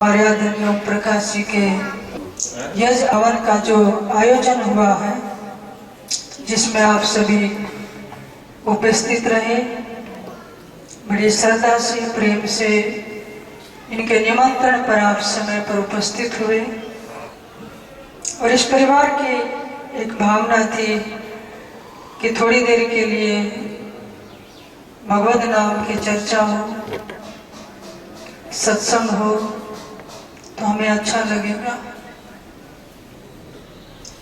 हमारे आदरणीय ओम प्रकाश जी के यज्ञ हवन का जो आयोजन हुआ है, जिसमें आप सभी उपस्थित रहे, बड़ी श्रद्धा से प्रेम से इनके निमंत्रण पर आप समय पर उपस्थित हुए। और इस परिवार की एक भावना थी कि थोड़ी देर के लिए भगवद नाम की चर्चा हो, सत्संग हो तो हमें अच्छा लगेगा।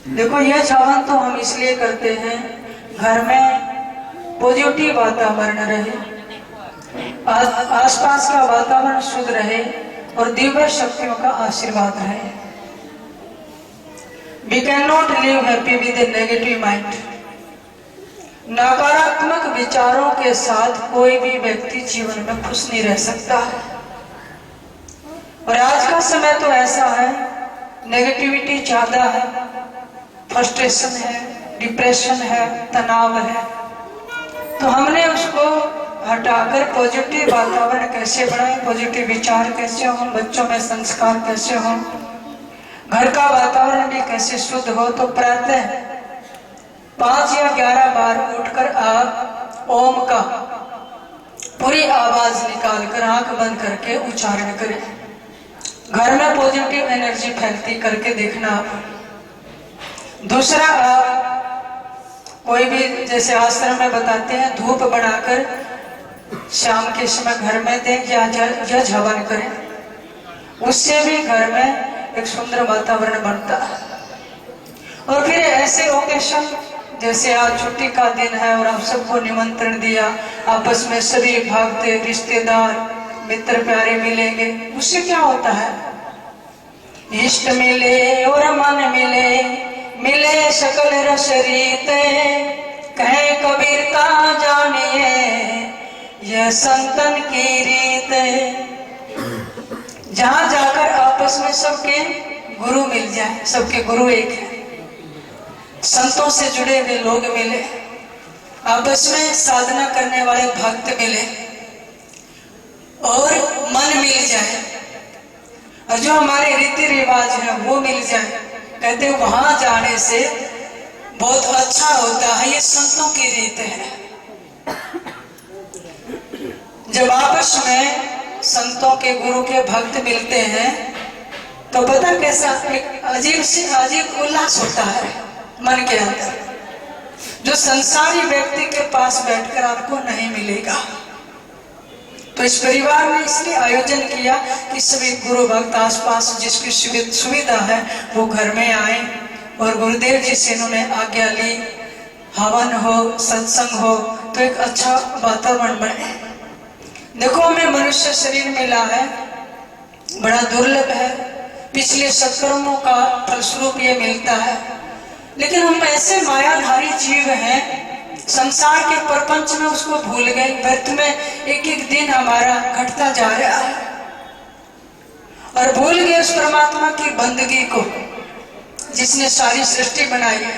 देखो, यह हवन तो हम इसलिए करते हैं, घर में पॉजिटिव वातावरण रहे, आसपास का वातावरण शुद्ध रहे और दिव्य शक्तियों का आशीर्वाद रहे। We cannot live happy with a negative mind. नकारात्मक विचारों के साथ कोई भी व्यक्ति जीवन में खुश नहीं रह सकता है। और आज का समय तो ऐसा है, नेगेटिविटी ज्यादा है, फ्रस्ट्रेशन है, डिप्रेशन है, तनाव है। तो हमने उसको हटाकर पॉजिटिव वातावरण कैसे बनाए, पॉजिटिव विचार कैसे हो, बच्चों में संस्कार कैसे हो, घर का वातावरण भी कैसे शुद्ध हो। तो प्रातः 5 या 11 बार उठकर आप ओम का पूरी आवाज निकालकर आंख बंद करके उच्चारण करें। घर में पॉजिटिव एनर्जी फैलती करके देखना आप। दूसरा, आप कोई भी जैसे आश्रम में बताते हैं, धूप बनाकर शाम के समय घर में दें या यज्ञ हवन करें, उससे भी घर में एक सुंदर वातावरण बनता है। और फिर ऐसे ओकेशन जैसे आज छुट्टी का दिन है और आप सबको निमंत्रण दिया, आपस में सभी भागते रिश्तेदार मित्र प्यारे मिलेंगे, उससे क्या होता है, इष्ट मिले और मन मिले, मिले सकल रस रीते, कहे कबीर का जानिए यह संतन की रीत। जहां जाकर आपस में सबके गुरु मिल जाए, सबके गुरु एक है, संतों से जुड़े हुए लोग मिले, आपस में साधना करने वाले भक्त मिले और मन मिल जाए, और जो हमारे रीति रिवाज है वो मिल जाए। कहते वहां जाने से बहुत अच्छा होता है, ये संतों की रीत है। जब आपस में संतों के गुरु के भक्त मिलते हैं तो पता कैसा एक अजीब से अजीब उल्लास होता है मन के अंदर, जो संसारी व्यक्ति के पास बैठकर आपको नहीं मिलेगा। तो इस परिवार ने इसलिए आयोजन किया कि सभी गुरु भक्त आसपास जिसकी सुविधा है वो घर में आए और गुरुदेव जी से इन्होंने आज्ञा ली, हवन हो, सत्संग हो तो एक अच्छा वातावरण बने। देखो, हमें मनुष्य शरीर मिला है, बड़ा दुर्लभ है, पिछले सत्कर्मों का फलस्वरूप ये मिलता है, लेकिन हम ऐसे मायाधारी जीव हैं, संसार के प्रपंच में उसको भूल गए, व्यर्थ में एक एक दिन हमारा घटता जा रहा है और भूल गए उस परमात्मा की बंदगी को जिसने सारी सृष्टि बनाई है,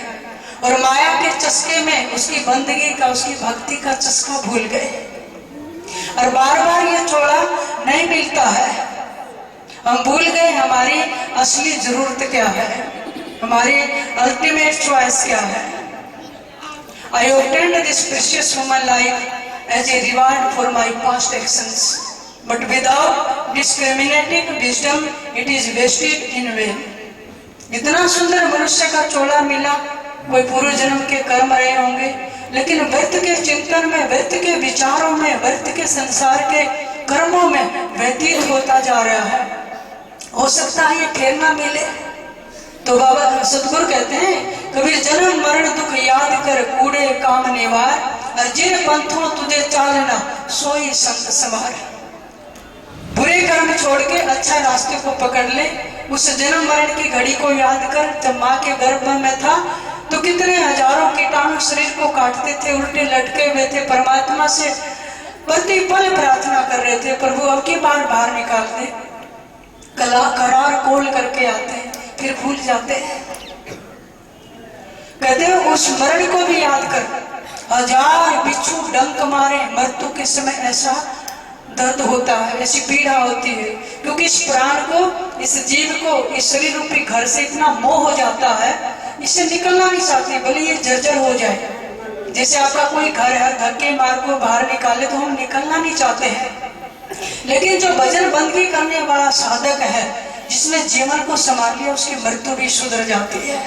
और माया के चस्के में उसकी बंदगी का, उसकी भक्ति का चस्का भूल गए और बार बार ये चोला नहीं मिलता है। हम भूल गए हमारी असली जरूरत क्या है, हमारी अल्टीमेट चॉइस क्या है। I obtained this precious human life as a reward for my past actions, but without discriminating wisdom, it is wasted in vain. इतना सुंदर मनुष्य का चोला मिला, कोई पूर्व जन्म के कर्म रहे होंगे, लेकिन व्यर्थ के चिंतन में, व्यर्थ के विचारों में, व्यर्थ के संसार के कर्मों में व्यतीत होता जा रहा है। हो सकता है ये फिर ना मिले। तो बाबा सतगुरु कहते हैं, कबीर जन्म मरण दुख याद कर, कूड़े काम निवार, और जिन पंथों तुझे चालना सोई संत समार। बुरे कर्म छोड़ के अच्छा रास्ते को पकड़ ले, उस जन्म मरण की घड़ी को याद कर। जब माँ के गर्भ में था तो कितने हजारों कीटाणु शरीर को काटते थे, उल्टे लटके हुए थे, परमात्मा से प्रतिपल प्रार्थना कर रहे थे, प्रभु अब की बार बाहर निकाल दे। करार कोल करके आते हैं, फिर भूल जाते हैं। कहते हैं उस मरण को भी याद कर, हजार बिच्छू डंक मारे, मृत्यु के समय ऐसा दर्द होता है, ऐसी पीड़ा होती है, क्योंकि इस प्राण को, इस जीव को इस शरीर रूपी घर से इतना मोह हो जाता है, इससे निकलना नहीं चाहते, भले ये जर्जर हो जाए। जैसे आपका कोई घर है, धक्के मार को बाहर निकाले तो हम निकलना नहीं चाहते हैं, लेकिन जो भजन बंदगी करने वाला साधक है, जिसने जीवन को संभाल लिया, उसकी मृत्यु भी सुधर जाती है,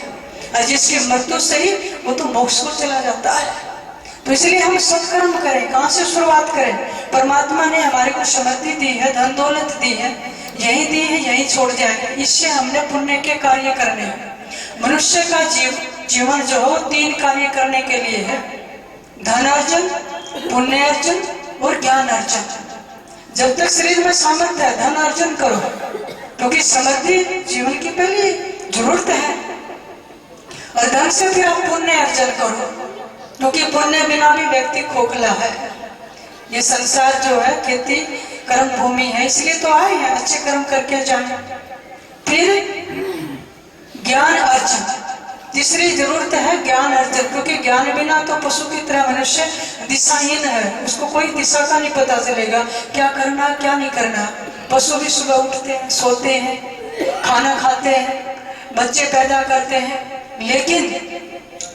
और जिसकी मृत्यु से ही वो तो मोक्ष को चला जाता है। तो इसलिए हम सत्कर्म करें। कहाँ से शुरुआत करें? परमात्मा ने हमारे को समृद्धि दी है, धन दौलत दी है, यही दी है, यही छोड़ जाएंगे। इससे हमने पुण्य के कार्य करने हैं। मनुष्य का जीवन जो हो 3 कार्य करने के लिए है, धन अर्जन, पुण्य अर्जन और ज्ञान अर्जन। जब तक शरीर में सामर्थ्य है, धन अर्जन करो, क्योंकि समृद्धि जीवन की पहली जरूरत है। और धन से फिर आप पुण्य अर्जन करो, क्योंकि पुण्य बिना भी व्यक्ति खोखला है। ये संसार जो है खेती कर्म भूमि है, इसलिए तो आए हैं, अच्छे कर्म करके जाए। फिर ज्ञान अर्जन, तीसरी जरूरत है ज्ञान अर्जन, क्योंकि ज्ञान बिना तो पशु की तरह मनुष्य दिशाहीन है, उसको कोई दिशा का नहीं पता चलेगा, क्या करना क्या नहीं करना। पशु भी सुबह उठते हैं, सोते हैं, खाना खाते हैं, बच्चे पैदा करते हैं, लेकिन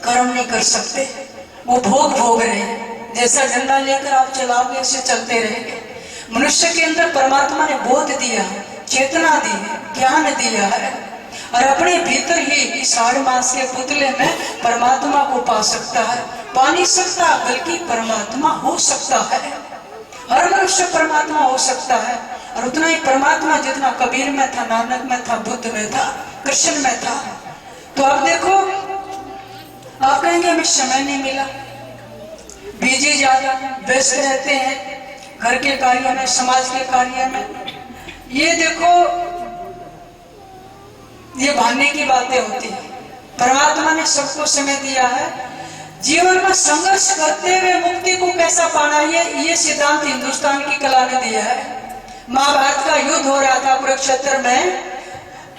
कर्म नहीं कर सकते, वो भोग रहे हैं। जैसा झंडा लेकर आप चलाओगे ऐसे चलते रहेंगे। मनुष्य के अंदर परमात्मा ने बोध दिया, चेतना दी है, ज्ञान दिया है, और अपने भीतर ही इस 8 मास के पुतले में परमात्मा को पा सकता है। पा नहीं सकता, बल्कि परमात्मा हो सकता है। हर मनुष्य परमात्मा हो सकता है, और उतना ही परमात्मा जितना कबीर में था, नानक में था, बुद्ध में था, कृष्ण में था। तो आप देखो, आप कहेंगे हमें समय नहीं मिला, बिजी ज्यादा व्यस्त रहते हैं घर के कार्यों में, समाज के कार्य में। ये देखो, ये भागने की बातें होती है। परमात्मा ने सबको समय दिया है। जीवन में संघर्ष करते हुए मुक्ति को कैसा पाना, ये सिद्धांत हिंदुस्तान की कला ने दिया है। महाभारत का युद्ध हो रहा था कुरुक्षेत्र में,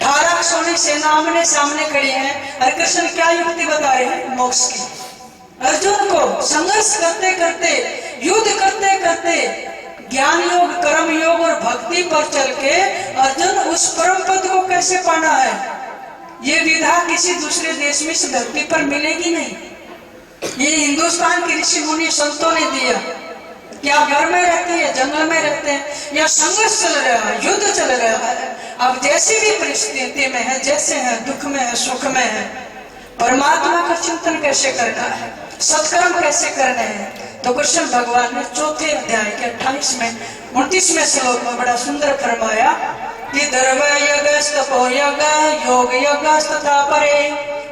18 सोनी सेना आमने सामने खड़ी है, और कृष्ण क्या युक्ति बता रहे हैं? मोक्ष की। अर्जुन को संघर्ष करते करते, युद्ध करते करते, ज्ञान योग, कर्म योग और भक्ति पर चल के अर्जुन उस परम पद को कैसे पाना है, ये विधा किसी दूसरे देश में इस धरती पर मिलेगी नहीं। ये हिंदुस्तान के ऋषि मुनि संतों ने दिया। क्या घर में रहते हैं, जंगल में रहते हैं, या संघर्ष चल रहा है, युद्ध चल रहा है, अब जैसी भी परिस्थिति में है, जैसे है, दुख में है, सुख में है, परमात्मा का चिंतन कैसे करना है, सत्कर्म कैसे करने हैं। तो कृष्ण भगवान ने 4थे अध्याय के 29वें श्लोक में बड़ा सुंदर फरमाया कि दर्भ यज्ञ, तपो यज्ञ, योग यज्ञ तथा परे,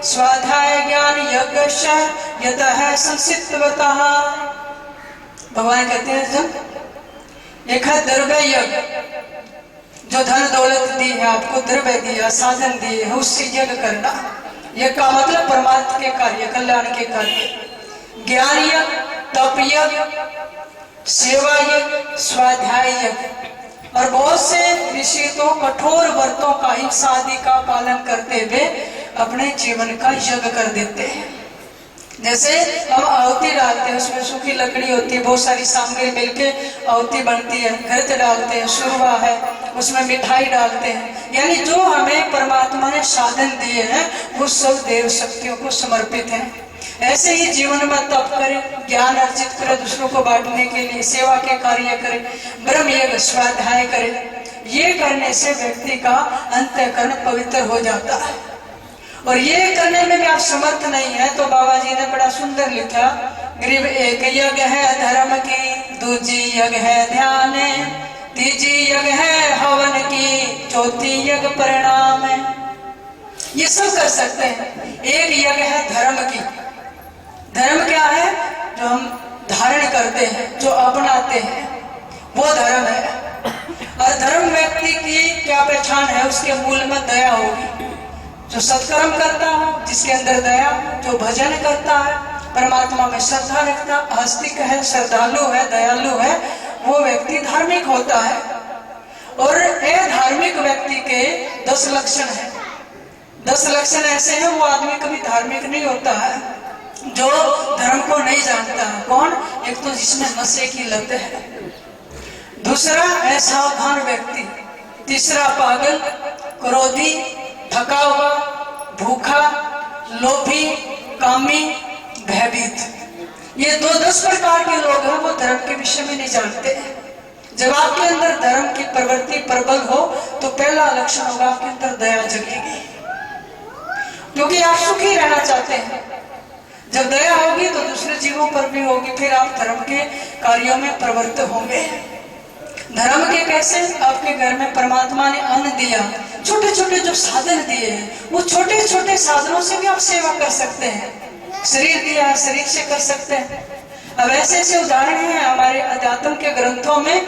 स्वाध्याय ज्ञान यज्ञ यतः संसिद्धवतः। भगवान कहते हैं, जब एक है द्रव्य यज्ञ, जो धन दौलत दी है, आपको द्रव्य दिया, साधन दिए है, उससे यज्ञ करना। यज्ञ का मतलब परमात्मा के कार्य, कल्याण के कार्य। ज्ञान यज्ञ, तप यज्ञ, सेवा यज्ञ, स्वाध्याय यज्ञ। और बहुत से ऋषि तो कठोर व्रतों का, हिंसा आदि का पालन करते हुए अपने जीवन का यज्ञ कर देते हैं। जैसे हम आहुति डालते हैं, उसमें सूखी लकड़ी होती है, बहुत सारी सामग्री मिलके आहुति बनती है, घृत डालते हैं, शुरवा है, उसमें मिठाई डालते हैं, यानी जो हमें परमात्मा ने साधन दिए हैं वो सब देव शक्तियों को समर्पित हैं। ऐसे ही जीवन में तप करें, ज्ञान अर्जित करें, दूसरों को बांटने के लिए सेवा के कार्य करें, ब्रह्म यज्ञ, स्वाध्याय करें। ये करने से व्यक्ति का अंतःकरण पवित्र हो जाता है। और ये करने में भी आप समर्थ नहीं है तो बाबा जी ने बड़ा सुंदर लिखा, गरीब एक यज्ञ है धर्म की, दूजी यज्ञ है ध्यान, तीजी यज्ञ है हवन की, चौथी यज्ञ परिणाम है। ये सब कर सकते हैं। एक यज्ञ है धर्म की। धर्म क्या है? जो हम धारण करते हैं, जो अपनाते हैं, वो धर्म है। और धर्म व्यक्ति की क्या पहचान है? उसके मूल में दया होगी। जो सत्कर्म करता है, जिसके अंदर दया, जो भजन करता है, परमात्मा में श्रद्धा रखता, आस्तिक है, श्रद्धालु है, दयालु है, वो व्यक्ति धार्मिक होता है। और धार्मिक व्यक्ति के 10 लक्षण है। 10 लक्षण ऐसे हैं, वो आदमी कभी धार्मिक नहीं होता है जो धर्म को नहीं जानता है। कौन? एक तो जिसमें नशे की लत है, दूसरा असावधान व्यक्ति, तीसरा पागल, क्रोधी, थका हुआ, भूखा, लोभी, कामी, भयभीत। ये 10 प्रकार के लोग हैं, वो धर्म के विषय में नहीं जानते। जब आपके अंदर धर्म की प्रवृत्ति प्रबल हो तो पहला लक्षण होगा आपके अंदर दया जगेगी, क्योंकि आप सुखी रहना चाहते हैं। जब दया होगी तो दूसरे जीवों पर भी होगी, फिर आप धर्म के कार्यों में प्रवृत्त होंगे। धर्म के कैसे? आपके घर में परमात्मा ने अन्न दिया, छोटे छोटे जो साधन दिए हैं, वो छोटे छोटे साधनों से भी आप सेवा कर सकते हैं। शरीर दिया, शरीर से कर सकते हैं। अब ऐसे ऐसे उदाहरण हैं हमारे अध्यात्म के ग्रंथों में।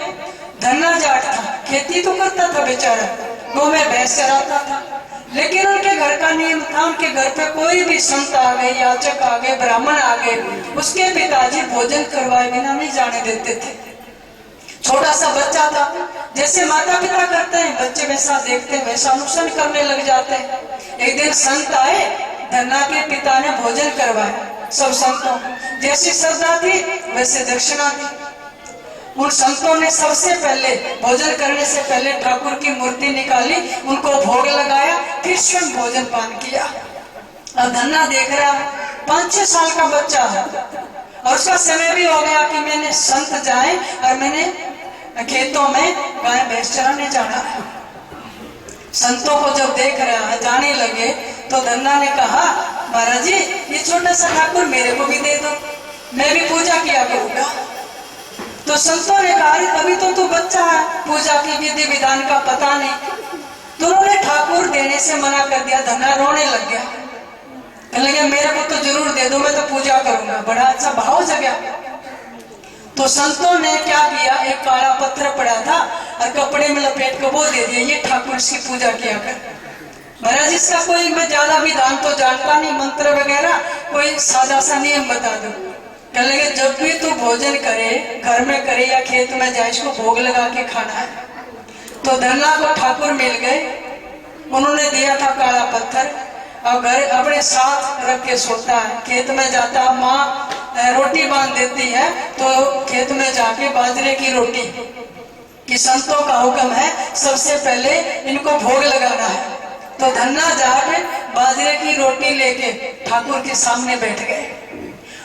धन्ना जाट था, खेती तो करता था बेचारा, गाँव में भैंस चराता था, लेकिन उनके घर का नियम था, उनके घर पे कोई भी संत आ गए, याचक आ गए, ब्राह्मण आ गए, उसके पिताजी भोजन करवाए बिना नहीं जाने देते थे। छोटा सा बच्चा था, जैसे माता पिता करते हैं, बच्चे वैसा देखते हैं, वैसा अनुसरण करने लग जाते हैं। एक दिन संत आए, धन्ना के पिता ने भोजन करवाया सब संतों, जैसी श्रद्धा थी वैसे दक्षिणा दी। उन संतों ने सबसे पहले भोजन करने से पहले ठाकुर की मूर्ति निकाली, उनको भोग लगाया, फिर स्वयं भोजन पान किया। अब धन्ना देख रहा, 5-6 साल का बच्चा है, और उसका समय भी हो गया कि मैंने संत जाए और मैंने खेतों में गाय भैंस चराने जाना है। संतों को जब देख रहा है, जाने लगे, तो धन्ना ने कहा, महाराज जी ये छोटा सा ठाकुर मेरे को भी दे दो, मैं भी पूजा किया करूंगा। तो संतों ने कहा, अभी तो तू बच्चा है, पूजा की विधि विधान का पता नहीं। तो उन्होंने ठाकुर देने से मना कर दिया। धन्ना रोने लग गया, कहने लगे मेरे को तो जरूर दे दो, मैं तो पूजा करूंगा। बड़ा अच्छा भाव जगा। तो संतों ने क्या किया, एक काला पत्थर पड़ा था और कपड़े में लपेट कर वो दे दिया, ये ठाकुर की पूजा किया कर। महाराज इसका कोई मैं ज्यादा विधान तो जानता नहीं, मंत्र वगैरह, कोई सादा सा नियम बता दो। कहने लगे जब भी तू भोजन करे, घर में करे या खेत में जाए, इसको भोग लगा के खाना है। तो धन्ना को ठाकुर मिल गए, उन्होंने दिया था काला पत्थर, और घर अपने साथ रख के सोता है। खेत में जाता, माँ रोटी बांध देती है, तो खेत में जाके बाजरे की रोटी, कि संतों का हुक्म है सबसे पहले इनको भोग लगाना है। तो धन्ना जाके बाजरे की रोटी लेके ठाकुर के सामने बैठ गए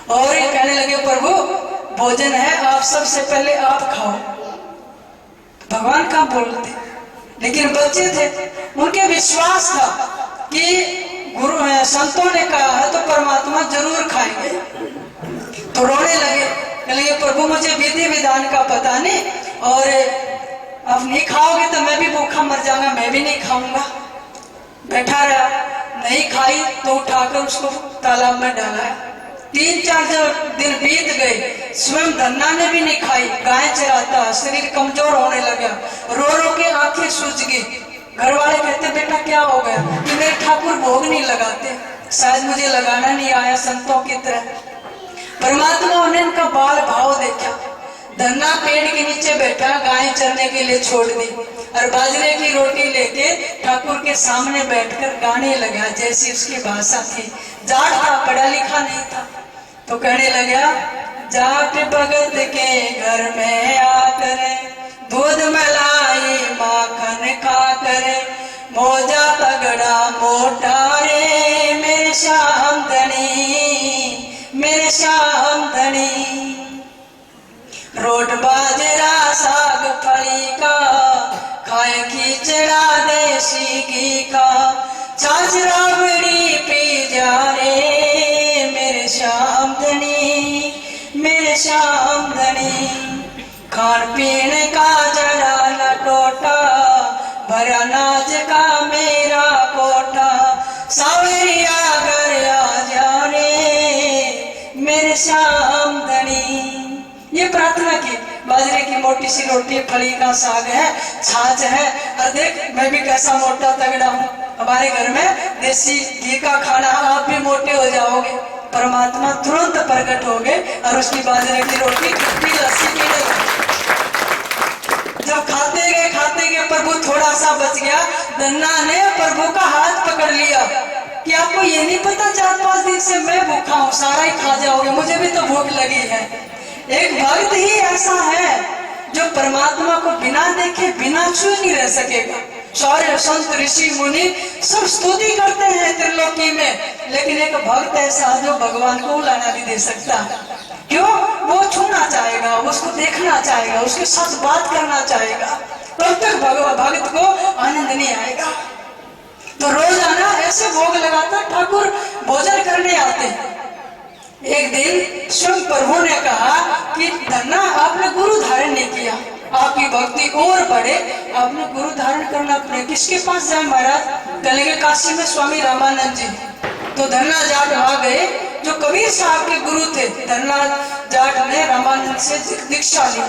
और ये कहने लगे, प्रभु भोजन है, आप सबसे पहले आप खाओ। भगवान का बोलते, लेकिन बच्चे थे, उनके विश्वास था कि गुरु संतों ने कहा है तो परमात्मा जरूर खाएंगे। तो रोने लगे, प्रभु मुझे विधि विधान का पता नहीं, और आप नहीं खाओगे तो मैं भी भूखा मर जाऊंगा, मैं भी नहीं खाऊंगा। बैठा रहा, नहीं खाई तो उठाकर उसको तालाब में डाला। 3-4 दिन बीत गए, स्वयं धन्ना ने भी नहीं खाई, गाय चराता, शरीर कमजोर होने लगा, रो रो के आंखें सूज गई। घर वाले कहते बेटा क्या हो गया? कि मेरे ठाकुर भोग नहीं लगाते, शायद मुझे लगाना नहीं आया संतों की तरह। परमात्मा ने उनका बाल भाव देखा। धन्ना पेड़ के नीचे बैठा, गाय चरने के लिए छोड़ दी, और बाजरे की रोटी लेके ठाकुर के सामने बैठकर गाने लगा, जैसी उसकी भाषा थी। जाट था, पढ़ा लिखा नहीं था, तो कहने लगा, जाट भगत के घर में आकर दूध मलाई माखन खा करे, मोजा तगड़ा मोटा रे मेरे श्याम धनी, मेरे श्याम धनी। रोट बाजरा साग फली का, खाए खिचड़ा देसी घी का, छाछ राबड़ी पी जा रे मेरे श्याम धनी, मेरे श्याम धनी। खान पीन का जड़ा न टोटा, भरा नाच का मेरा कोठा, सावरिया घर आ जा रे मेरे श्याम धनी। ये प्रार्थना की। बाजरे की मोटी सी रोटी, फली का साग है, छाछ है, और देख मैं भी कैसा मोटा तगड़ा हूँ, हमारे घर में देसी घी का खाना, आप भी मोटे हो जाओगे। परमात्मा तुरंत प्रकट हो गए और उसकी बाजरे की रोटी फिर लस्सी पीने लगे। जब खाते गए प्रभु थोड़ा सा बच गया, धन्ना ने प्रभु का हाथ पकड़ लिया कि आपको ये नहीं पता 4-5 दिन से मैं भूखा हूँ, सारा ही खा जाओगे, मुझे भी तो भूख लगी है। एक भक्त ही ऐसा है जो परमात्मा को बिना देखे बिना छुए नहीं रह सकेगा। सारे संत ऋषि मुनि सब स्तुति करते हैं त्रिलोकी में, लेकिन एक भक्त ऐसा जो भगवान को उलाना नहीं दे सकता। क्यों? वो छूना चाहेगा, उसको देखना चाहेगा, उसके साथ बात करना चाहेगा, तब तक भक्त को आनंद नहीं आएगा। तो रोजाना ऐसे भोग लगाता, ठाकुर भोजन करने आते। एक दिन स्वयं प्रभु ने कहा कि धन्ना आपने गुरु धारण नहीं किया, आपकी भक्ति और बढ़े, आपने गुरु धारण करना पड़े। किसके पास जाए महाराज? कहेंगे काशी में स्वामी रामानंद जी। तो धन्ना जाट आ गए, जो कबीर साहब के गुरु थे। धन्ना जाट ने रामानंद से दीक्षा ली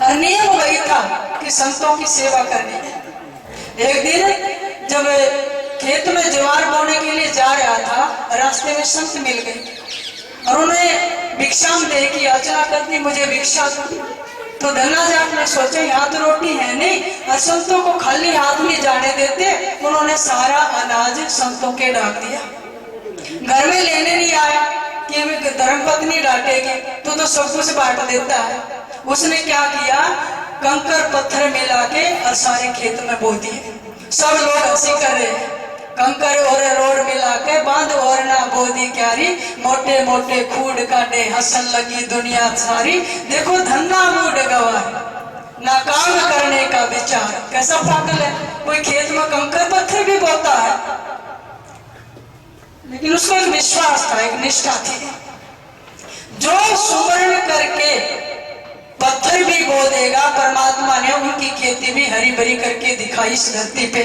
और नियम वही था कि संतों की सेवा करनी है। एक दिन जब खेत में ज्वार बोने के लिए जा रहा था, रास्ते में संत मिल गए और उन्हें भिक्षाम दे की याचना करती, मुझे भिक्षा दो। तो धन्ना जाट ने सोचा यहाँ तो रोटी है नहीं, और संतों को खाली हाथ नहीं जाने देते। उन्होंने सारा अनाज संतों के डाल दिया। घर में लेने नहीं आया कि धर्मपत्नी डांटेगी, तो सब कुछ बांट देता है। उसने क्या किया? कंकर पत्थर मिला के और सारे खेत में बो दिए। सब लोग हंसी कर रहे हैं। कंकर और रोड मिला के बांध और ना बोदी क्यारी, मोटे मोटे खूड काटे हसन लगी दुनिया सारी। देखो धन्ना मूड गवार, ना काम करने का विचार। कैसा पागल है! कोई खेत में कंकर पत्थर भी बोता है, लेकिन उसको एक विश्वास था, एक निष्ठा थी। जो सुमरण करके पत्थर भी बो देगा, परमात्मा ने उनकी खेती भी हरी भरी करके दिखाई इस धरती पे।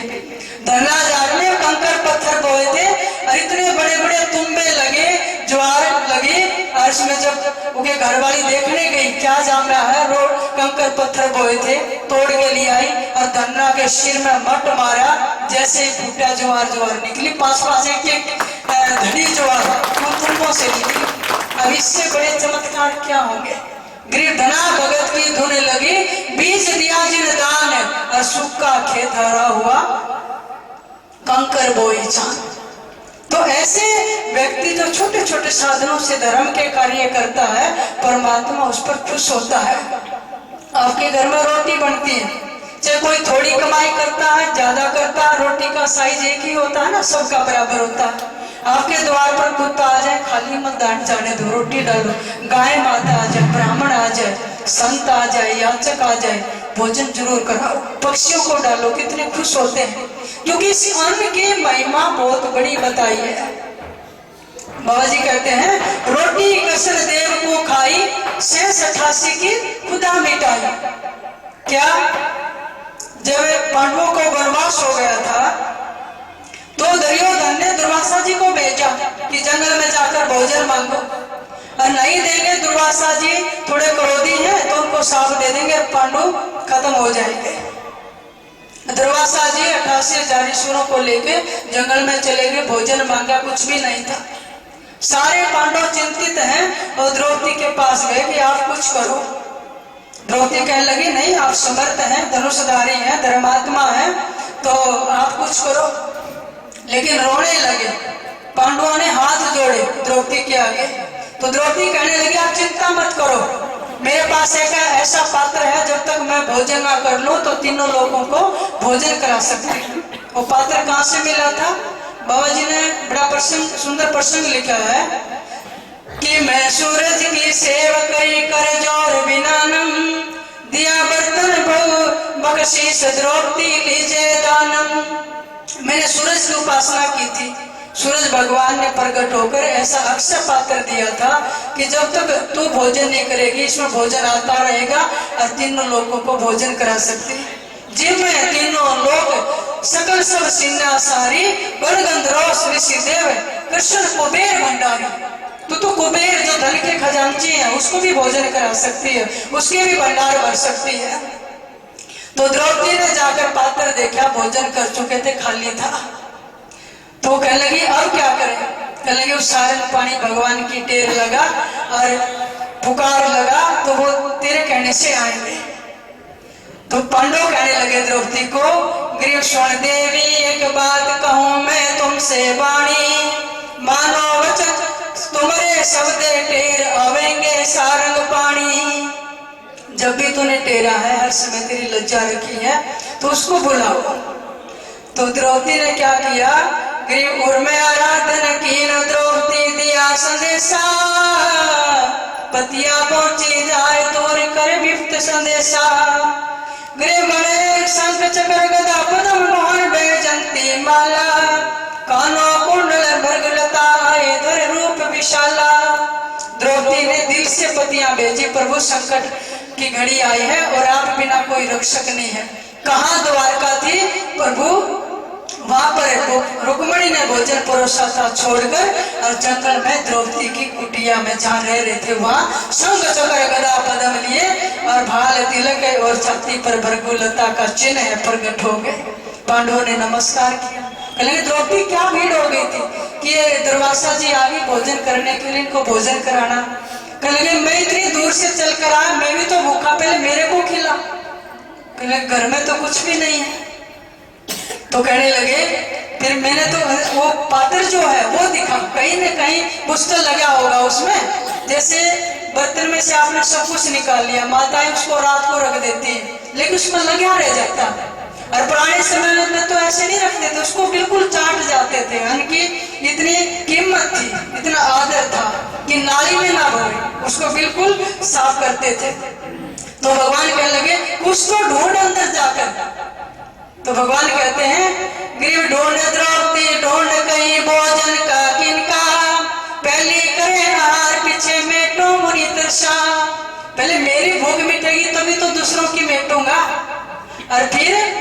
धन्ना जाट ने कंकर पत्थर बोए थे और इतने बड़े बड़े तुम्बे लगे, ज्वार लगी। और इसमें जब उनके घरवाली देखने गई क्या जाम रहा है, रोड कंकर पत्थर बोए थे, तोड़ के ले आई और धन्ना के सिर में मट मारा। जैसे ही फूटा ज्वार निकली, पास एक धड़ी ज्वार तुम्बों से निकली। अब इससे बड़े चमत्कार क्या होंगे? गिरधना भगत की धुन लगी, बीज दिया जिन दान, और सूखा खेत हरा हुआ कंकर बोई चांद। तो ऐसे व्यक्ति जो छोटे छोटे साधनों से धर्म के कार्य करता है, परमात्मा उस पर खुश होता है। आपके घर में रोटी बनती है, चाहे कोई थोड़ी कमाई करता है, ज्यादा करता है, रोटी का साइज एक ही होता है ना, सबका बराबर होता है। आपके द्वार पर कुत्ता आ जाए, खाली मत डांट जाने दो, रोटी डालो। गाय माता आ जाए, ब्राह्मण आ जाए, संत आ जाए, याचक आ जाए, भोजन जरूर कराओ। पक्षियों को डालो, कितने खुश होते हैं, क्योंकि इस अन्न की महिमा बहुत बड़ी बताई है। बाबा जी कहते हैं, रोटी कसर देव को खाई, शेष 88 की खुदा मिटाई। क्या? जब पांडवों को वनवास हो गया था, तो दुर्योधन ने दुर्वासा जी को भेजा कि जंगल में जाकर भोजन मांगो, और नहीं देंगे दुर्वासा जी थोड़े क्रोधी हैं तो उनको साफ दे देंगे, पांडव खत्म हो जाएंगे। दुर्वासा जी 88 जारीसुरों को लेके जंगल में चले गए, भोजन मांगा, कुछ भी नहीं था। सारे पांडव चिंतित हैं और द्रौपदी के पास गए कि आप कुछ करो। द्रौपदी कहने लगी, नहीं, आप समर्थ हैं, धनुषधारी हैं, धर्मात्मा हैं, तो आप कुछ करो। लेकिन रोने लगे। पांडवों ने हाथ जोड़े द्रौपदी के आगे। तो द्रौपदी कहने लगी, आप चिंता मत करो, मेरे पास एक ऐसा पात्र है, जब तक मैं भोजन ना कर लूं तो तीनों लोगों को भोजन करा सकती हूँ। वो पात्र कहाँ से मिला था? बाबा जी ने बड़ा सुंदर प्रसंग लिखा है कि मैं सूरज की सेवकई कर जोर बिनानम, दिया बर्तन बहु बख्शीश द्रौपदी लीजे दानम। मैंने सूरज की उपासना की थी, सूरज भगवान ने प्रकट होकर ऐसा अक्षय पात्र दिया था कि जब तक तू भोजन नहीं करेगी, इसमें भोजन आता रहेगा और तीनों लोगों को भोजन करा सकती। जिनमें तीनों लोग सकल सब सिन्ना सारी, गणगंधर्व ऋषि देव कृष्ण कुबेर भंडारी। तो कुबेर जो धन के खजांची है, उसको भी भोजन करा सकती है, उसके भी भंडार भर सकती है। तो द्रौपदी ने जाकर पात्र देखा, भोजन कर चुके थे, खाली था। तो कहने लगी, अब क्या करें? कहने लगी, उस सारन पानी भगवान की टेर लगा और पुकार लगा तो वो तेरे कहने से आएंगे। तो पांडव कहने लगे द्रौपदी को, ग्रीष्ण देवी एक बात कहूं मैं तुमसे वाणी, मानो वचन तुम्हारे शब्द टेर आवेंगे सारंग पानी। जब भी तूने टेरा है, हर समय तेरी लज्जा रखी है, तो उसको बुलाओ। तो द्रौपदी ने क्या किया, ग्रीव उर्मे आराधन की न द्रौपदी दिया संदेशा, पतिया पहुंची जाए तोर कर विप्त संदेशा। ग्रीव गणे शंख चक्र गदा पद्म मोहन बैजंती माला, कानो कुंडल भर्गलता धर रूप विशाला। द्रौपदी ने दिल से पतियां भेजी, प्रभु संकट की घड़ी आई है और आप बिना कोई रक्षक नहीं है। कहाँ द्वारका थी प्रभु, वहां पर रुक्मणी ने भोजन परोसा था छोड़कर, और जंगल में द्रौपदी की कुटिया में जहाँ रह रहे थे वहां शंख चक्र गदा पद्म लिए और भाल तिलक है और छाती पर भर्गुलता का चिन्ह है, प्रकट हो गए। पांडवों ने नमस्कार किया। कहेंगे द्रौपदी क्या भीड़ हो गई थी कि ये दुर्वासा जी आगे भोजन करने के लिए, इनको भोजन कराना। कहेंगे मैं इतनी दूर से चल कर आया, मैं भी तो भूखा, पहले मेरे को खिला। कहेंगे घर में तो कुछ भी नहीं है। तो कहने लगे फिर मैंने तो वो पात्र जो है वो दिखा, कहीं न कहीं कुछ तो लगा होगा उसमें। जैसे बर्तन में से आपने सब कुछ निकाल लिया, माताएं उसको रात को रख देती है, लेकिन उसमें लगा रह जाता। और पुराने समय में तो ऐसे नहीं रखते थे, उसको बिल्कुल चाट जाते थे। उनकी इतनी कीमत थी, इतना आदर था कि नाली में ना भरे, उसको बिल्कुल साफ करते थे। तो भगवान कहने लगे कुछ तो ढूंढ अंदर जाकर। तो भगवान कहते हैं ग्रीव ढूंढ द्रौपदी ढूंढ कहीं भोजन का किनका, पहले करे आहार पीछे मेटो मुनि तृषा। पहले मेरी भूख मिटेगी तभी तो दूसरों की मेटूंगा। और फिर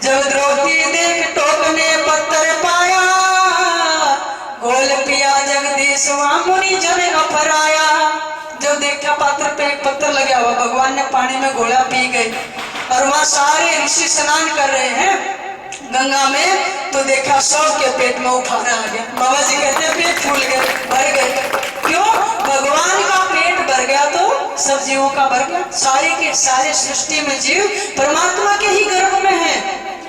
जब द्रौपदी देख टोकने पत्थर पाया, गोल पिया जगदीश वहां मुनि जन अपराया। जब देखा पात्र पे एक पत्थर लगा हुआ, भगवान ने पानी में घोला पी गई। और वहां सारे ऋषि स्नान कर रहे हैं गंगा में, तो देखा सब के पेट में उफाना आ गया। बाबा जी कहते हैं पेट फूल गए, भर गए। क्यों? भगवान का पेट भर गया तो सब जीवों का भर गया। सारे के सारे सृष्टि में जीव परमात्मा के ही गर्भ में है,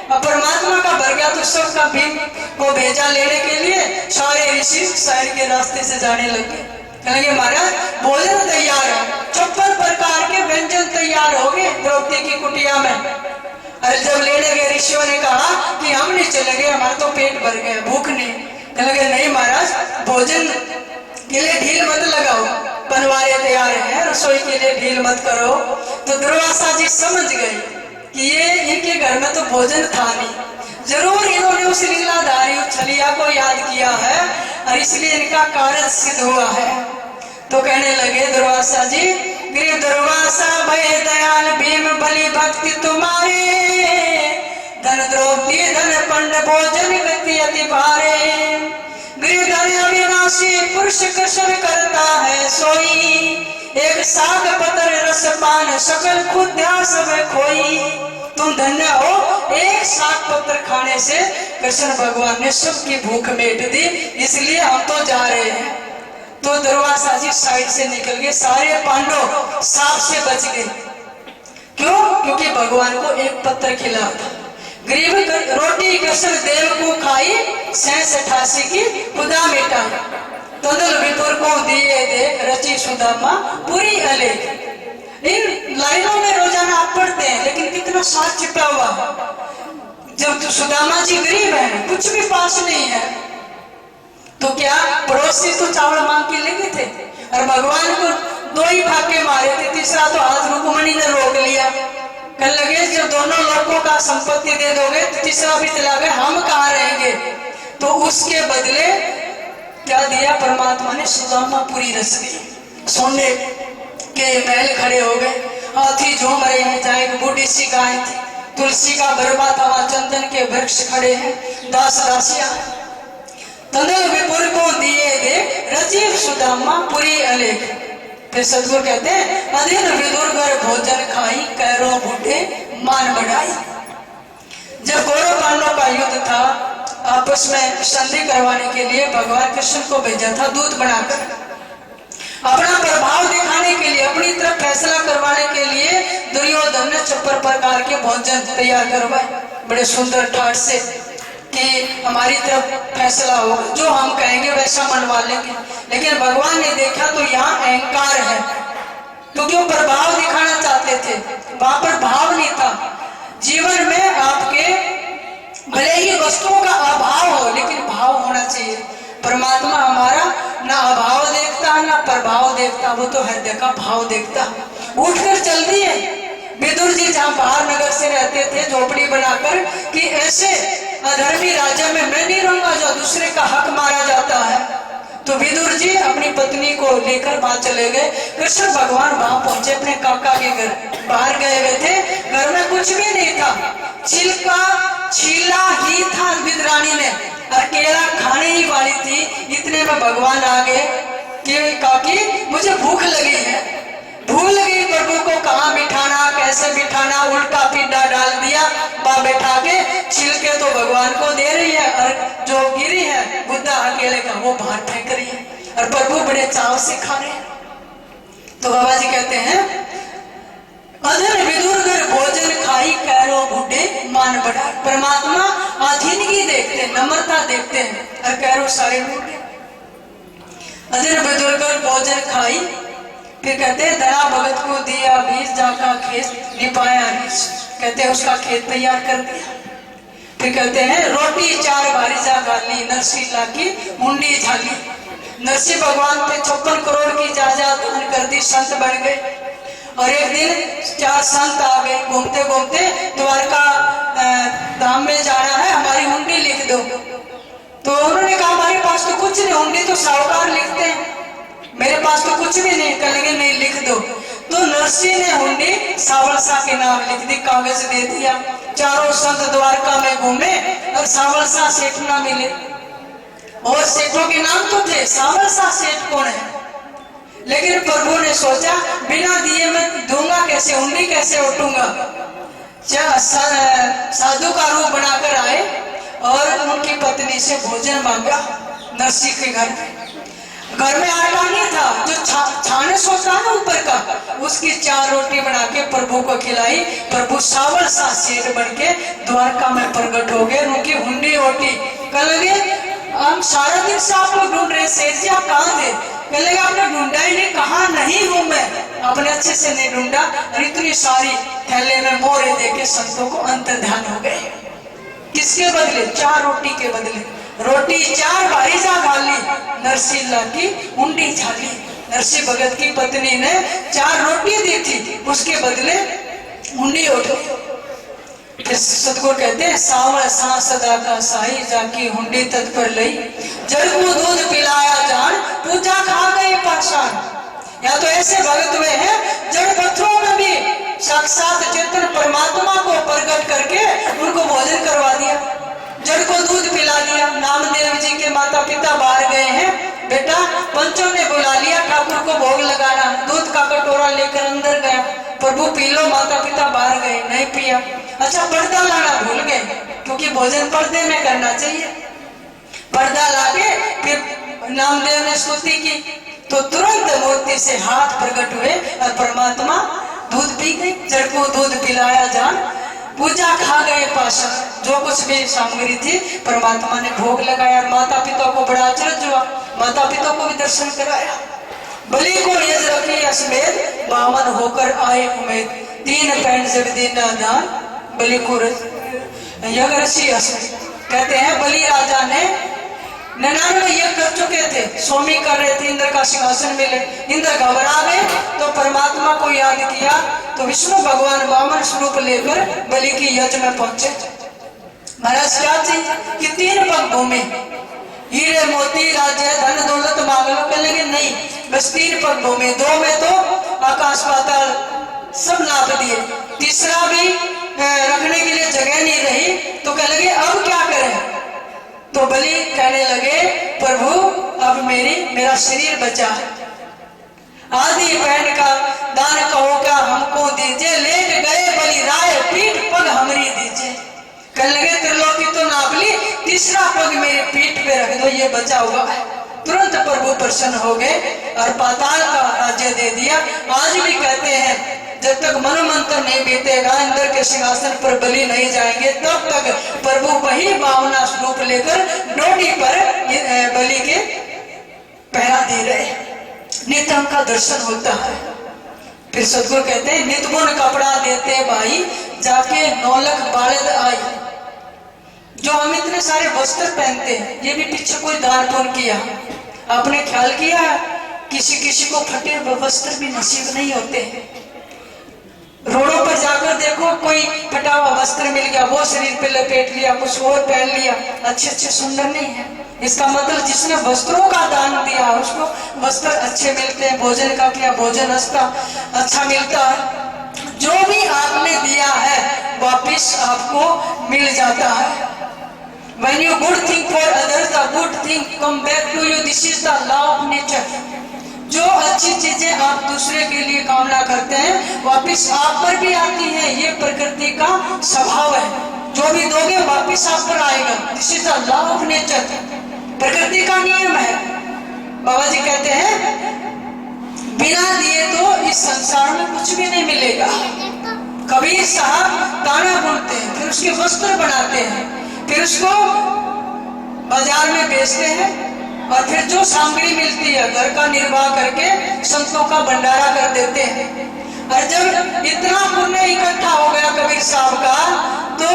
और परमात्मा का भर गया तो सबका भीम को भेजा लेने के लिए। सारे ऋषि शहर के रास्ते से जाने लगे। कहेंगे महाराज भोजन तैयार है, 56 प्रकार के व्यंजन तैयार हो गए द्रौपदी की कुटिया में। अरे जब लेने गए ऋषियों ने कहा कि हम नहीं चलेंगे, हमारा तो पेट भर गया, भूख नहीं। कहेंगे नहीं महाराज, भोजन के लिए ढील मत लगाओ, बनवारे तैयार हैं, रसोई के लिए ढील मत करो। तो दुर्वासा जी समझ गए कि ये इनके घर में तो भोजन था नहीं, जरूर इन्होंने उस लीलाधारी छलिया को याद किया है और इसलिए इनका कार्य सिद्ध हुआ है। तो कहने लगे दुर्वासा जी, गिर दुर्वासा भय दयाल भीम बलि भक्ति तुम्हारे, धन द्रौपदी धन पंड भोजन गति अति भारे। गिरधर अविनाशी पुरुष कृष्ण करता है सोई, एक साग पतर रस पान सकल खुद्या सब खोई। तुम धन्य हो, एक साग पत्र खाने से कृष्ण भगवान ने सबकी भूख मेट दी, इसलिए हम तो जा रहे हैं। तो दुर्वासा जी साइड से निकल गए, सारे पांडव सांप से बच गए। क्यों? क्योंकि भगवान को एक पत्र खिला था। गरीब रोटी कृष्ण देव को खाई, 88 की खुदा मिटाई। तंदुल विदुर को दिए देख रची सुदामा पूरी अलेख। इन लाइनों में रोजाना आप पढ़ते हैं, लेकिन कितना साथ छिपा हुआ। जब तो सुदामा जी गरीब हैं, कुछ भी पास नहीं है, तो क्या पड़ोसी तो चावल मांग के ले गए थे और भगवान को 2 ही फाके मारे थे, तीसरा तो हाथ रुक्मणी ने रोक लिया। कल लगे जब दोनों लोगों का संपत्ति दे दोगे तो तीसरा भी चला गया, हम कहाँ रहेंगे। तो उसके बदले क्या दिया परमात्मा ने, सुदामापुरी रच दी। सोने के महल खड़े हो गए, हाथी झूम रहे हैं, जहाँ एक बूढ़ी सी गाय थी, तुलसी का बरबा था, चंदन के वृक्ष खड़े हैं, दास दासियां। तंदुल विपुर को दिए दे रजीव सुदामा पुरी अलेख। फिर सदगुरु कहते हैं अधीन विदुर कर भोजन खाई, कैरो बूढ़े मान बढ़ाई। जब कौरव पांडवों का युद्ध था, आपस में संधि करवाने के लिए भगवान कृष्ण को भेजा था दूत बनाकर, अपना प्रभाव दिखाने के लिए, अपनी तरफ फैसला करवाने के लिए दुर्योधन ने 56 प्रकार के भोजन तैयार करवाए बड़े सुंदर ठाट से कि हमारी तरफ फैसला होगा, जो हम कहेंगे वैसा मनवा लेंगे। लेकिन भगवान ने देखा तो यहाँ अहंकार है, क्योंकि वो प्रभाव दिखाना चाहते थे, वहां पर भाव नहीं था। जीवन में आपके भले ही वस्तुओं का अभाव हो, लेकिन भाव होना चाहिए। परमात्मा हमारा ना अभाव देखता है ना प्रभाव देखता, वो तो हृदय का भाव देखता। उठकर चल दिए। विदुर जी जहाँ बाहर नगर से रहते थे झोपड़ी बनाकर, कि ऐसे अधर्मी राज्य में मैं नहीं रहूंगा जो दूसरे का हक मारा जाता है। तो विदुर जी अपनी पत्नी को लेकर वहां चले गए। कृष्ण भगवान वहां पहुंचे अपने काका के घर। बाहर गए हुए थे, घर में कुछ भी नहीं था, छिलका छीला ही था विदुरानी ने, और केला खाने ही वाली थी। इतने में भगवान आ गए कि काकी मुझे भूख लगी है। भूल गई प्रभु को कहाँ बिठाना, कैसे बिठाना, उल्टा पिड्डा डाल दिया। वहां बैठा के छिलके तो भगवान को दे रही है, और जो गिरी है बुद्धा अकेले का वो बाहर फेंक रही है, और प्रभु बड़े चाव से खा रहे हैं। तो बाबा जी कहते हैं, अधर विदुर घर भोजन खाई कैरो बूढ़े मान बढ़ा। परमात्मा अधीनगी देखते हैं, नम्रता देखते हैं, और कैरो सारे बूढ़े। अधर विदुर घर भोजन खाई, फिर कहते हैं दया भगत को दिया बीज जाका खेत निपाया रीछ। कहते हैं उसका खेत तैयार कर दिया। फिर कहते हैं रोटी चार भारी जा गाली, नरसी लाकी मुंडी झाली। नरसिंह भगवान पे 56 करोड़ की जायदाद दान कर दी, संत बन गए। और एक दिन 4 संत आ गए, घूमते घूमते द्वारका धाम में जाना है, हमारी हुंडी लिख दो। तो उन्होंने कहा हमारे पास तो कुछ नहीं, हुंडी तो साहूकार लिखते हैं, मेरे पास तो कुछ भी नहीं। कहेंगे नहीं लिख दो। तो नरसिंह ने हुंडी सावल शाह के नाम लिख दी, कागज दे दिया। चारों संत द्वारका में घूमे और सावल शाह सेठ ना मिले। और सेठों के नाम तो थे, सावल शाह सेठ कौन है? लेकिन प्रभु ने सोचा बिना दिए मैं दूंगा कैसे, हुंडी कैसे उठूंगा। साधु का रूप बनाकर आए और उनकी पत्नी से भोजन मांगा नरसिंह के घर में। घर में आटा नहीं था, जो छानस होता है ना ऊपर का, उसकी 4 रोटी बना के प्रभु को खिलाई। प्रभु सावल सा शेर बन के द्वारका में प्रकट हो गए, उनकी हुंडी ओटी। कह लगे हम सारा दिन से आपको ढूंढ रहे, शेर जी आप कहाँ थे? कह लगे आपने ढूंढा ही नहीं। कहा नहीं हूं मैं, अपने अच्छे से नहीं ढूंढा। और इतनी सारी थैले में मोहरे देके संतों को अंतर्ध्यान हो गए। किसके बदले? 4 रोटी के बदले। रोटी 4 भारी जा गाली, नरसिंह की हुंडी झाली। नरसिंह भगत की पत्नी ने 4 रोटी दी थी, उसके बदले हुंडी उठी। फिर सतगुरु कहते हैं सावल सा सदा का साई जाकी हुंडी तत्पर लई, जड़ को दूध पिलाया जान पूजा खा गए पाषाण। या तो ऐसे भगत हुए हैं जड़ पत्थरों में भी साक्षात चेतन परमात्मा को प्रकट करके उनको भोजन करवा दिया, जड़ को दूध पिला दिया। नामदेव जी के माता पिता बाहर गए हैं, बेटा पंचों ने बुला लिया, ठाकुर को भोग लगाना। दूध का कटोरा लेकर अंदर गया, प्रभु पी लो। माता पिता बाहर गए, नहीं पिया। अच्छा पर्दा लाना भूल गए, क्योंकि भोजन पर्दे में करना चाहिए। पर्दा लाके फिर नामदेव ने स्तुति की, तो तुरंत मूर्ति से हाथ प्रकट हुए और परमात्मा दूध पी गई। जड़ को दूध पिलाया जान पूजा खा गए पाषाण। जो कुछ भी सामग्री थी परमात्मा ने भोग लगाया। माता पिता को बड़ा आश्चर्य हुआ, माता पिता को भी दर्शन कराया। बलि को यज रखी असमेत, बामन होकर आए उमेद। 3 पैंट जब दीना दान, बलि को यज्ञ ऋषि असमेत। कहते हैं बलि राजा ने 99 यज्ञ कर चुके थे, स्वामी कर रहे थे, इंद्र का सिंहासन मिले। इंद्र घबरा गए तो परमात्मा को याद किया, तो विष्णु भगवान वामन स्वरूप लेकर बलि की यज्ञ में पहुंचे। महाराज क्या चाहिए कि 3 पग भूमि, हीरे मोती राज्य धन दौलत मांग लो। कहने लगे नहीं, बस 3 पग भूमि। 2 में तो आकाश पाताल सब नाप दिए, तीसरा भी रखने के लिए जगह नहीं रही। तो कह लगे अब क्या करें? तो बलि कहने लगे प्रभु अब मेरा शरीर बचा है, आदि पैन का दान कहो क्या हमको दीजिए। लेट गए बलि राय पीठ पग हमरी दीजिए। कहने लगे त्रिलोकी तो नाप ली, तीसरा पग मेरी पीठ पे रख दो, ये बचा हुआ है। तुरंत प्रभु प्रसन्न हो गए और पाताल का राज्य दे दिया। आज भी कहते हैं जब तक मनोमंत्र नहीं बीतेगा, इंद्र के सिंहासन पर बलि नहीं जाएंगे, तब तक प्रभु वही भावना स्वरूप लेकर डोडी पर बलि के पहरा दे रहे। नित्य का दर्शन होता है। फिर सदगुरु कहते हैं नित गुण कपड़ा देते भाई जाके नौलख बालद आई। जो हम इतने सारे वस्त्र पहनते हैं, ये भी पीछे कोई दान पुण्य किया। आपने ख्याल किया किसी किसी को फटे हुए वस्त्र भी नसीब नहीं होते। रोडों पर जाकर देखो, कोई फटा हुआ वस्त्र मिल गया, वो शरीर पे लपेट लिया, कुछ और पहन लिया, अच्छे अच्छे सुंदर नहीं है। इसका मतलब जिसने वस्त्रों का दान दिया उसको वस्त्र अच्छे मिलते हैं, भोजन का किया भोजन अच्छा मिलता है। जो भी आपने दिया है वापिस आपको मिल जाता है। When you good think for others, the good thing come back to you. This is the law of nature. जो अच्छी चीजें आप दूसरे के लिए कामना करते हैं वापिस आप पर भी आती है, ये प्रकृति का स्वभाव है। जो भी दोगे वापिस आप पर आएगा। This is the law of nature, प्रकृति का नियम है। बाबा जी कहते हैं बिना दिए तो इस संसार में कुछ भी नहीं मिलेगा। कबीर साहब दाना बुनते हैं, फिर उसके वस्त्र बनाते हैं, फिर उसको बाजार में बेचते हैं और फिर जो सामग्री मिलती है घर का निर्वाह करके संतों का भंडारा कर देते हैं। और जब इतना पुण्य इकट्ठा हो गया कबीर साहब का, तो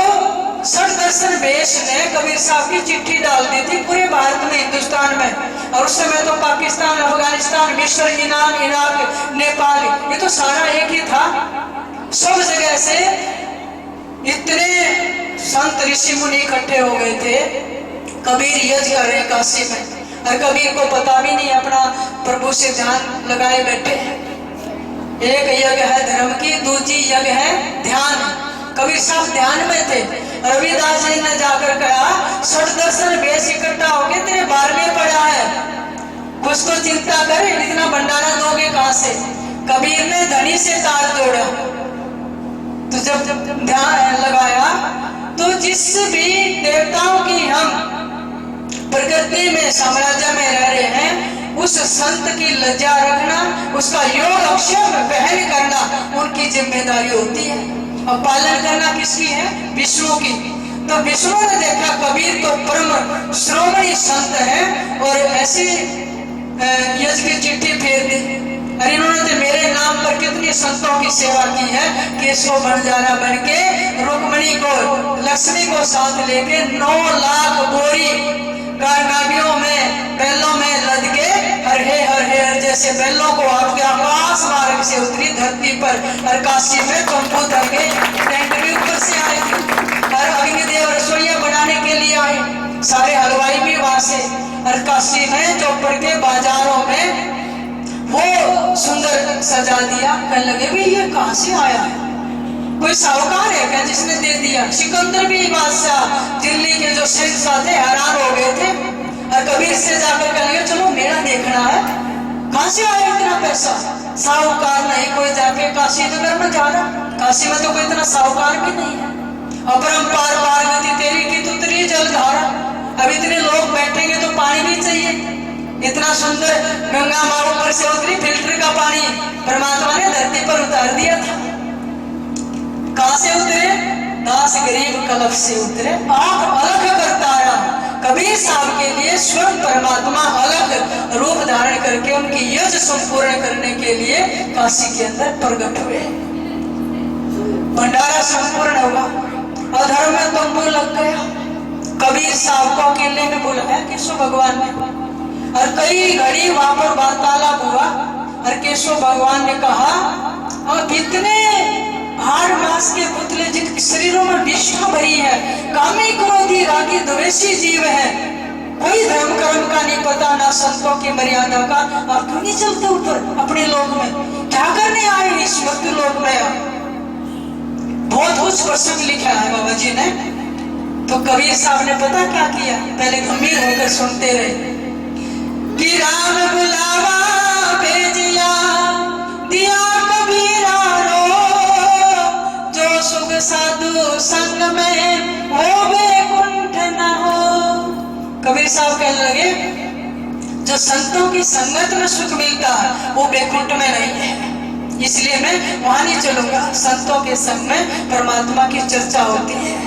सठ दर्शन बेश ने कबीर साहब की चिट्ठी डाल दी थी पूरे भारत में, हिंदुस्तान में। और उस समय तो पाकिस्तान, अफगानिस्तान, मिस्र, ईरान, इराक, नेपाल, ये तो सारा एक ही था। सब जगह से इतने संत ऋषि मुनि इकट्ठे हो गए थे। कबीर यज्ञ कर रहे काशी में, और कबीर को पता भी नहीं, अपना प्रभु से ध्यान लगाए बैठे। एक यज्ञ है धर्म की, दूसरी यज्ञ है ध्यान। कबीर साहब ध्यान में थे। रविदास जी ने जाकर कहा सठ दर्शन बेश इकट्ठा हो गए, तेरे बार में पड़ा है, कुछ तो चिंता कर, इतना भंडारा दोगे कहां से। कबीर ने धनी से तार जोड़ा, तो जब ध्यान लगाया तो जिस भी देवताओं की हम प्रकृति में साम्राज्य में रह रहे हैं, उस संत की लज्जा रखना, उसका योग अक्षम वहन करना उनकी जिम्मेदारी होती है। और पालन करना किसकी है? विष्णु की। तो विष्णु ने देखा कबीर तो परम श्रोमणी संत है और ऐसी यज्ञ की चिट्ठी फेर दी। और इन्होंने तो मेरे नाम पर कितनी संतों की सेवा की है। केशव बंजारा बन के रुक्मणी को, लक्ष्मी को साथ लेके 9 लाख बोरी गाड़ियों में, बैलों में लद के हर हे जैसे बैलों को आपके आकाश मार्ग से उतरी धरती पर। और काशी में चंपू धरके टेंट भी ऊपर से आए थे। और अग्निदेव रसोइया बनाने के लिए आए, सारे हलवाई भी वहां से। और काशी में चौपड़ के बाजारों में वो सुंदर सजा दिया। कहने लगे भाई ये कहां से आया है, कोई साहूकार है क्या जिसने दे दिया। सिकंदर भी बादशाह दिल्ली के जो शहंशाह थे हैरान हो गए थे। और कबीर से जाकर कह लगे चलो मेरा देखना है, कहां से आया इतना पैसा। साहूकार नहीं कोई जाके काशी नगर में जा रहा, काशी में तो कोई इतना साहूकार भी नहीं है। अपरंपार पार्वती तेरी की तुतरी जलधारा, अब इतने लोग बैठेंगे तो पानी भी चाहिए। इतना सुंदर गंगा माँ ऊपर से उतरी, फिल्टर का पानी परमात्मा ने धरती पर उतार दिया था। कहां से उतरे? दास गरीब कलप से उतरे, आप अलग करता रहा। कबीर साहब के लिए स्वयं परमात्मा अलग रूप धारण करके उनकी यज्ञ संपूर्ण करने के लिए काशी के अंदर प्रकट हुए। भंडारा संपूर्ण हुआ, अधर्म में तंबू लग गया। कबीर साहब को अकेले में बुलाया केशव भगवान ने, और कई घड़ी वहां पर वार्तालाप हुआ। और केशव भगवान ने कहा अब इतने हाड़ मांस के पुतले जिनके शरीरों में निष्ठा भरी है, कामी क्रोधी रागी द्वेषी जीव है, कोई धर्म कर्म का नहीं पता, ना संतों की मर्यादा का, आप क्यों नहीं चलते ऊपर अपने लोक में? क्या करने आए इस मृत्यु लोक में? बहुत कुछ प्रसंग लिखा है बाबा जी ने। तो कबीर साहब ने पता क्या किया, पहले गंभीर होकर सुनते रहे कि राम बुलावा भेजिया दिया कबीरा रो, जो सुख साधु संग में वो बैकुंठ न हो। कबीर साहब कहने लगे जो संतों की संगत में सुख मिलता है वो बैकुंठ में नहीं है, इसलिए मैं वहां नहीं चलूंगा। संतों के संग में परमात्मा की चर्चा होती है,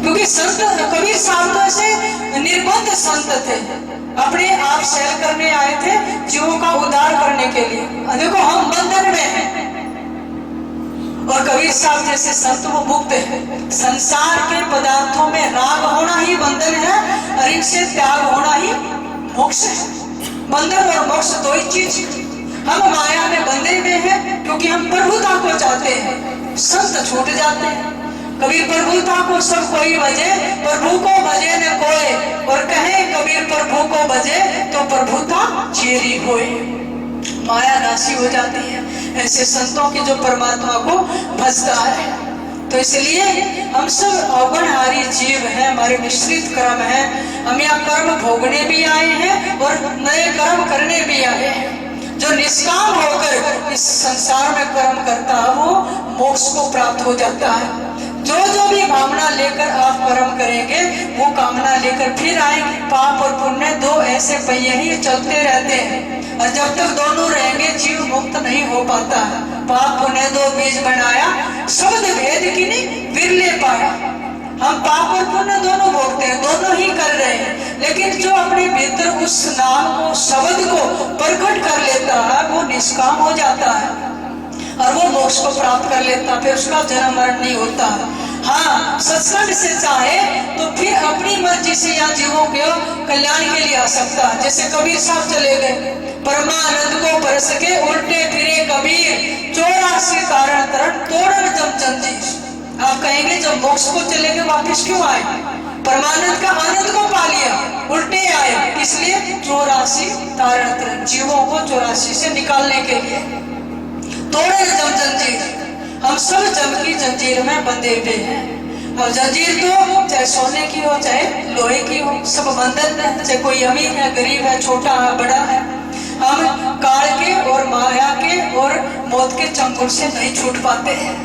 क्योंकि संत कबीर साहब तो ऐसे निर्बंध संत थे, अपने आप सैर करने आए थे जीवों का उद्धार करने के लिए। देखो हम बंधन में हैं, और कबीर साहब जैसे संत वो मुक्त है। संसार के पदार्थों में राग होना ही बंधन है और इनसे त्याग होना ही मोक्ष है। बंधन और मोक्ष दो ही चीज। हम माया में बंधे हुए हैं क्योंकि हम प्रभुता को चाहते हैं, संत छूट जाते हैं। कबीर प्रभुता को सब कोई भजे, प्रभु को भजे न कोई, और कहे कबीर प्रभु को भजे तो प्रभुता चेरी होए। माया नाशी हो जाती है ऐसे संतों की जो परमात्मा को भजता है। तो इसलिए हम सब अवगुणहारी जीव हैं, हमारे मिश्रित कर्म है। हम यहाँ कर्म भोगने भी आए हैं और नए कर्म करने भी आए हैं। जो निष्काम होकर इस संसार में कर्म करता है वो मोक्ष को प्राप्त हो जाता है। जो भी भावना लेकर आप कर्म करेंगे वो कामना लेकर फिर आएंगे। पाप और पुण्य दो ऐसे पहिए ही चलते रहते हैं और जब तक दोनों रहेंगे जीव मुक्त नहीं हो पाता। पाप पुण्य दो बीज बनाया, शब्द भेद की नहीं विरले पाया। हम पाप और पुण्य दोनों भोगते हैं, दोनों ही कर रहे हैं, लेकिन जो अपने भीतर उस नाम को शब्द को प्रकट कर लेता है वो निष्काम हो जाता है और वो मोक्ष को प्राप्त कर लेता है। फिर उसका जन्म मरण नहीं होता। हाँ, सत्संग से चाहे तो फिर अपनी मर्जी से या जीवों के कल्याण के लिए आ सकता है। जैसे कबीर साहब चले गए, परमानंद को बरस के उल्टे फिरे कबीर, 84 कारण तरण तोड़न जम जंजीर। आप कहेंगे जब मोक्ष को चले गए वापिस क्यों आए? परमानंद का आनंद को पा लिया, उल्टे आए। इसलिए 84 तारण तरण, जीवों को 84 से निकालने के लिए। तोड़े जम जंजीर, हम सब जम की जंजीर में बंधे हुए हैं। और जंजीर तो चाहे सोने की हो चाहे लोहे की हो, सब बंधन है। चाहे कोई अमीर है गरीब है, छोटा है बड़ा है, हम काल के और माया के और मौत के चंगुल से नहीं छूट पाते हैं।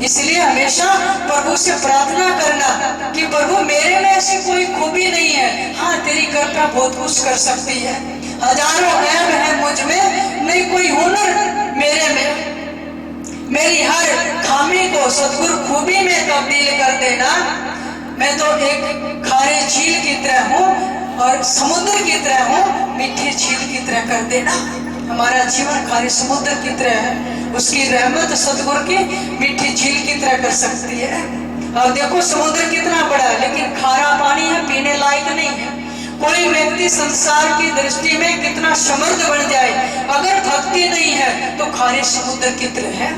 इसलिए हमेशा प्रभु से प्रार्थना करना कि प्रभु मेरे में ऐसी कोई खूबी नहीं है, हाँ तेरी कृपा बहुत कुछ कर सकती है। हजारों ऐब है मुझ में, नहीं कोई हुनर मेरे में। मेरी हर खामी को सद्गुरु खूबी में तब्दील कर देना। मैं तो एक खारे झील की तरह हूँ और समुद्र की तरह हूँ, मीठी झील की तरह कर देना। हमारा जीवन खारे समुद्र की तरह है, उसकी रहमत सद्गुरु की मीठी झील की तरह कर सकती है। अब देखो समुद्र कितना बड़ा है लेकिन खारा पानी है, पीने लायक नहीं है। कोई व्यक्ति संसार की दृष्टि में कितना समृद्ध बन जाए, अगर भक्ति नहीं है तो खारे समुद्र की तरह है।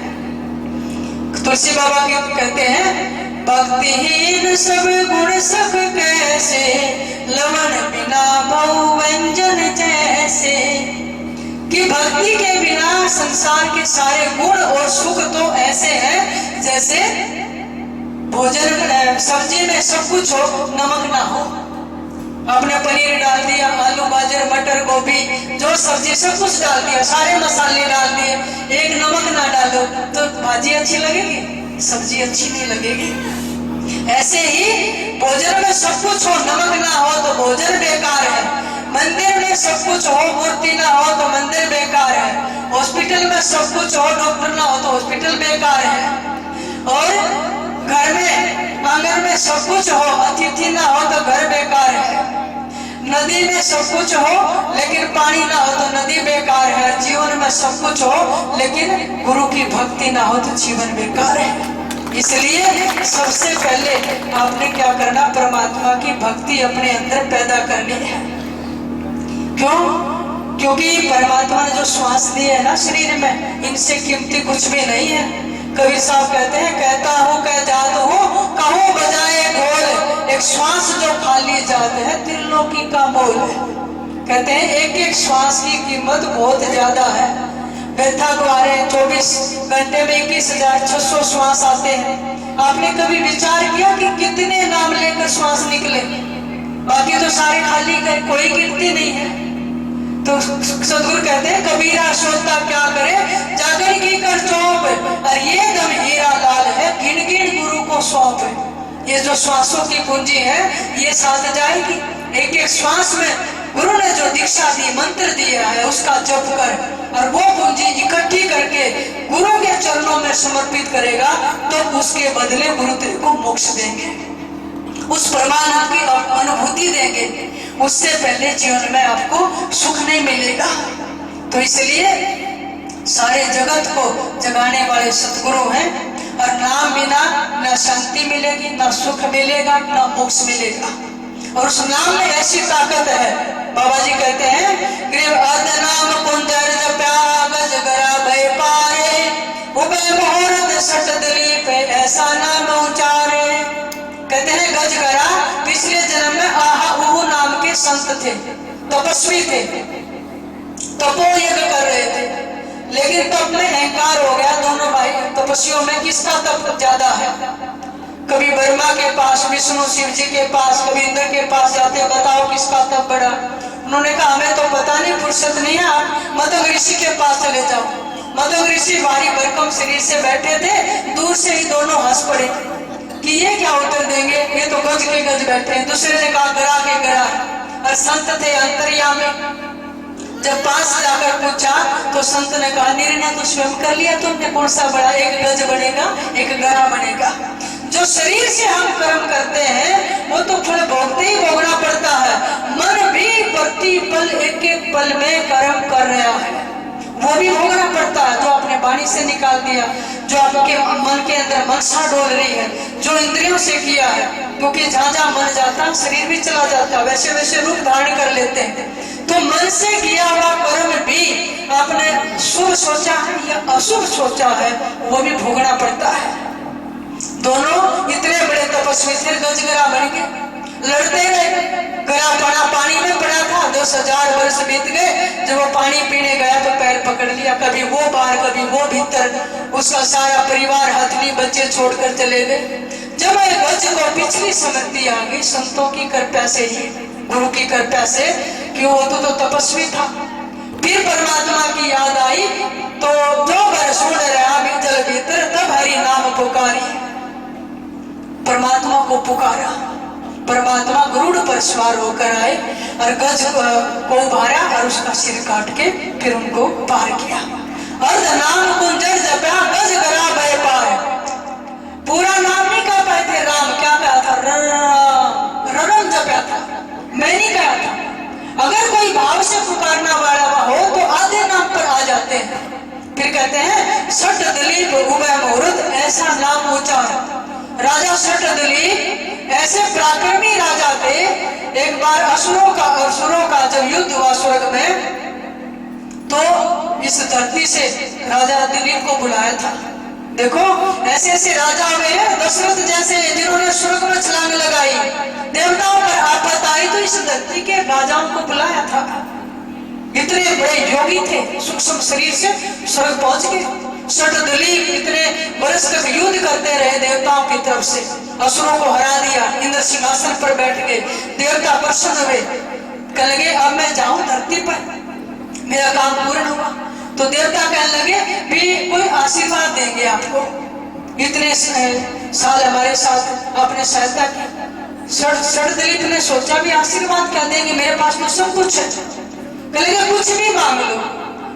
तुलसी बाबा कहते हैं, भक्तिहीन सब गुण सख कैसे, लवण बिना बहु व्यंजन जैसे। कि भक्ति के बिना संसार के सारे गुण और सुख तो ऐसे हैं जैसे भोजन सब्जी में सब कुछ हो नमक ना हो। आपने पनीर डाल दिया, आलू गाजर मटर गोभी जो सब्जी सब कुछ डाल दिया, सारे मसाले डाल दिए, एक नमक ना डालो तो भाजी अच्छी लगेगी, सब्जी अच्छी नहीं लगेगी। ऐसे ही भोजन में सब कुछ हो नमक ना हो तो भोजन बेकार है। मंदिर में सब कुछ हो मूर्ति ना हो तो मंदिर बेकार है। हॉस्पिटल में सब कुछ हो डॉक्टर ना हो तो हॉस्पिटल बेकार है। और घर में आंगन में सब कुछ हो अतिथि ना हो तो घर बेकार है। नदी में सब कुछ हो लेकिन पानी ना हो तो नदी बेकार है। जीवन में सब कुछ हो लेकिन गुरु की भक्ति ना हो तो जीवन बेकार है। इसलिए सबसे पहले आपने क्या करना, परमात्मा की भक्ति अपने अंदर पैदा करनी है। क्यों? क्योंकि परमात्मा ने जो श्वास दिए है ना शरीर में, इनसे कीमती कुछ भी नहीं है। कबीर साहब कहते हैं, कहता हूँ कह जात हूँ कहूँ बजाए ढोल, एक श्वास जो खाली जाते है त्रिलोकी का मोल है। कहते हैं एक एक श्वास की कीमत बहुत ज्यादा है। व्यथा द्वारे 24 घंटे में 21,600 श्वास आते हैं। आपने कभी विचार किया कि कितने नाम लेकर श्वास निकले? बाकी तो सारे खाली गए, कोई गिनती नहीं है। तो सदगुरु कहते हैं, कबीरा सोचता क्या करे जागर की कर चौप, और ये दम हीरा लाल है गिन गिन गुरु को सौंप। ये जो श्वासों की पूंजी है ये साथ जाएगी। एक एक श्वास में गुरु ने जो दीक्षा दी, मंत्र दिया है उसका जप कर और वो पूंजी इकट्ठी करके गुरु के चरणों में समर्पित करेगा तो उसके बदले गुरु तेरे को मोक्ष देंगे, उस परमानंद की अनुभूति देंगे। उससे पहले जीवन में आपको सुख नहीं मिलेगा। तो इसलिए सारे जगत को जगाने वाले सतगुरु हैं और नाम बिना न शांति मिलेगी, न सुख मिलेगा, न मोक्ष मिलेगा। और उस नाम में ऐसी ताकत है, बाबा जी कहते हैं ग्रीव अद नाम कुंजर जप्या गज गरा भय पारे, उबे मुहूर्त सट दिलीप ऐसा नाम उचारे। कहते हैं गज गरा पिछले जन्म में आहा उहु नाम के संत थे, तपस्वी थे, तपो यज्ञ कर रहे थे, लेकिन तप में अहंकार हो गया दोनों भाई तपस्वियों में, किसका तप ज्यादा है। कभी ब्रह्मा के पास, विष्णु शिव जी के पास, कभी इंद्र के पास जाते, बताओ किसका तप बड़ा। उन्होंने कहा हमें तो पता नहीं, फुर्सत नहीं है, आप मदोग ऋषि के पास चले जाओ। मदोग ऋषि भारी भरकम शरीर से बैठे थे, दूर से ही दोनों हंस पड़े कि ये क्या उत्तर देंगे, ये तो गज के गज बैठे हैं। दूसरे ने कहा गरा के गरा, और संत थे अंतर्यामी। जब पास जाकर पूछा तो संत ने कहा निर्णय तो स्वयं कर लिया तुमने, कौन सा बड़ा, एक गज बनेगा एक गरा बनेगा। जो शरीर से हम कर्म करते हैं वो तो फल भोगते ही भोगना पड़ता है। मन भी प्रति पल एक एक पल में कर्म कर रहा है, वो भी भोगना पड़ता है। जो आपने वाणी से निकाल दिया, जो आपके मन के अंदर मनसा डोल रही है, जो इंद्रियों से किया है, क्योंकि जहाँ जहाँ मन जाता शरीर भी चला जाता, वैसे वैसे रूप धारण कर लेते हैं। तो मन से किया हुआ कर्म भी आपने शुभ सोचा है या अशुभ सोचा है, वो भी भोगना पड़ता है। दोनों इतने बड़े तपस्वी थे, गजगरा बन के लड़ते रहे। गया पड़ा, पानी में पड़ा था, 10,000 वर्ष बीत गए। जब वो पानी पीने गया तो पैर पकड़ लिया, कभी वो बाहर कभी वो भीतर, उसका सारा परिवार हथनी बच्चे छोड़कर चले गए। जब गज को पिछली स्मृति आ गई, संतों की कृपा से ही, गुरु की कृपा से, कि वो तो तपस्वी था। फिर परमात्मा की याद आई तो जो बर सुन रहा जल भीतर, तब हरि नाम पुकारी। परमात्मा को पुकारा, परमात्मा गरुड़ पर सवार होकर आए और गज को उभारा और उसका सिर काट के फिर उनको पार किया। अर्ध नाम कुंजर जपया गज गरा भय पार। पूरा नाम नहीं कह पाए थे, राम क्या कहा था, रम जपया था, मैं नहीं कहा था। अगर कोई भाव से पुकारना वाला हो तो आधे नाम पर आ जाते हैं। फिर कहते हैं सट दिलीप उभय मुहूर्त ऐसा नाम उच्चार। राजा सट दिलीप ऐसे पराक्रमी राजा थे। एक बार असुरों का जब युद्ध हुआ स्वर्ग में, तो इस धरती से राजा दिलीप को बुलाया था। देखो ऐसे ऐसे राजा हुए हैं, दशरथ जैसे, जिन्होंने स्वर्ग में छलांग लगाई, देवताओं पर आफत आई तो इस धरती के राजाओं को बुलाया था। इतने बड़े योगी थे, सूक्ष्म शरीर से स्वर्ग पहुंच गए। सट दिलीप इतने वर्ष तक युद्ध करते रहे देवताओं की तरफ से, असुरों को हरा दिया, इंद्र सिंहासन पर बैठ गए, देवता प्रसन्न हुए, कहने लगे अब मैं जाऊं धरती पर, मेरा काम पूर्ण हुआ। तो देवता कहने लगे भी कोई आशीर्वाद देंगे आपको, इतने साल हमारे साथ आपने सहायता की। सट दिलीप ने सोचा भी आशीर्वाद क्या देंगे, मेरे पास तो सब कुछ है। कहने कुछ भी मांग लो।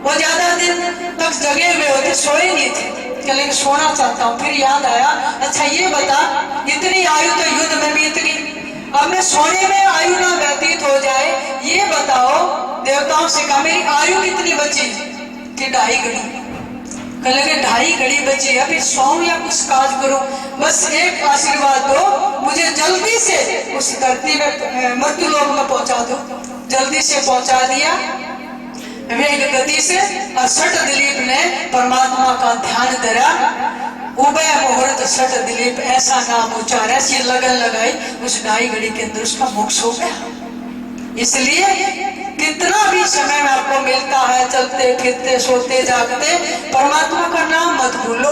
वो ज्यादा दिन तक जगे हुए होते, सोए नहीं थे, कहने सोना चाहता हूँ। फिर याद आया, अच्छा ये बता, इतनी आयु तो युद्ध में बीत गई, अब मैं सोने में आयु ना व्यतीत हो जाए, ये बताओ। देवताओं से कहा मेरी आयु कितनी बची, कि 2.5 घड़ी। कहने लगे 2.5 घड़ी बची है, फिर सोऊं या कुछ काज करूं, बस एक आशीर्वाद दो, मुझे जल्दी से उस धरती में मृत्यु लोक में पहुंचा दो। जल्दी से पहुंचा दिया वेग गति से। और सट दिलीप ने परमात्मा का ध्यान धरा, उभय मुहूर्त सट दिलीप ऐसा नाम उच्चारा, ऐसी लगन लगाई, उस 2.5 घड़ी के अंदर उसका मोक्ष हो गया। इसलिए कितना भी समय आपको मिलता है, चलते फिरते सोते जागते, परमात्मा का नाम मत भूलो,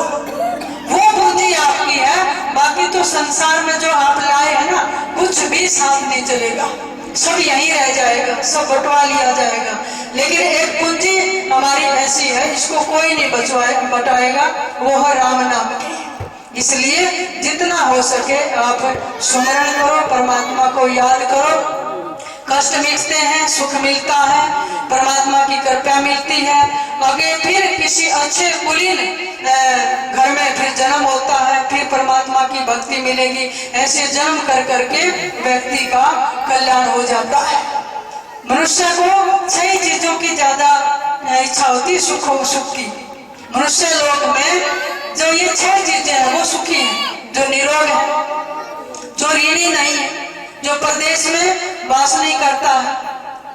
वो पूंजी आपकी है। बाकी तो संसार में जो आप लाए हैं ना, कुछ भी साथ नहीं चलेगा, सब यहीं रह जाएगा, सब बंटवा लिया जाएगा। लेकिन एक पूंजी हमारी ऐसी है, इसको कोई नहीं बचाएगा, वो है राम नाम की। इसलिए जितना हो सके आप सुमरण करो, परमात्मा को याद करो। कष्ट मिलते हैं, सुख मिलता है, परमात्मा की कृपा मिलती है। आगे फिर किसी अच्छे कुलीन घर में फिर जन्म होता है, फिर परमात्मा की भक्ति मिलेगी। ऐसे जन्म कर करके व्यक्ति का कल्याण हो जाता है। मनुष्य को 6 चीजों की ज्यादा इच्छा होती है, सुख की। मनुष्य लोक में जो ये 6 चीजें हैं वो सुखी हैं, जो निरोग है, जो ऋणी नहीं है, जो प्रदेश में वास नहीं करता है,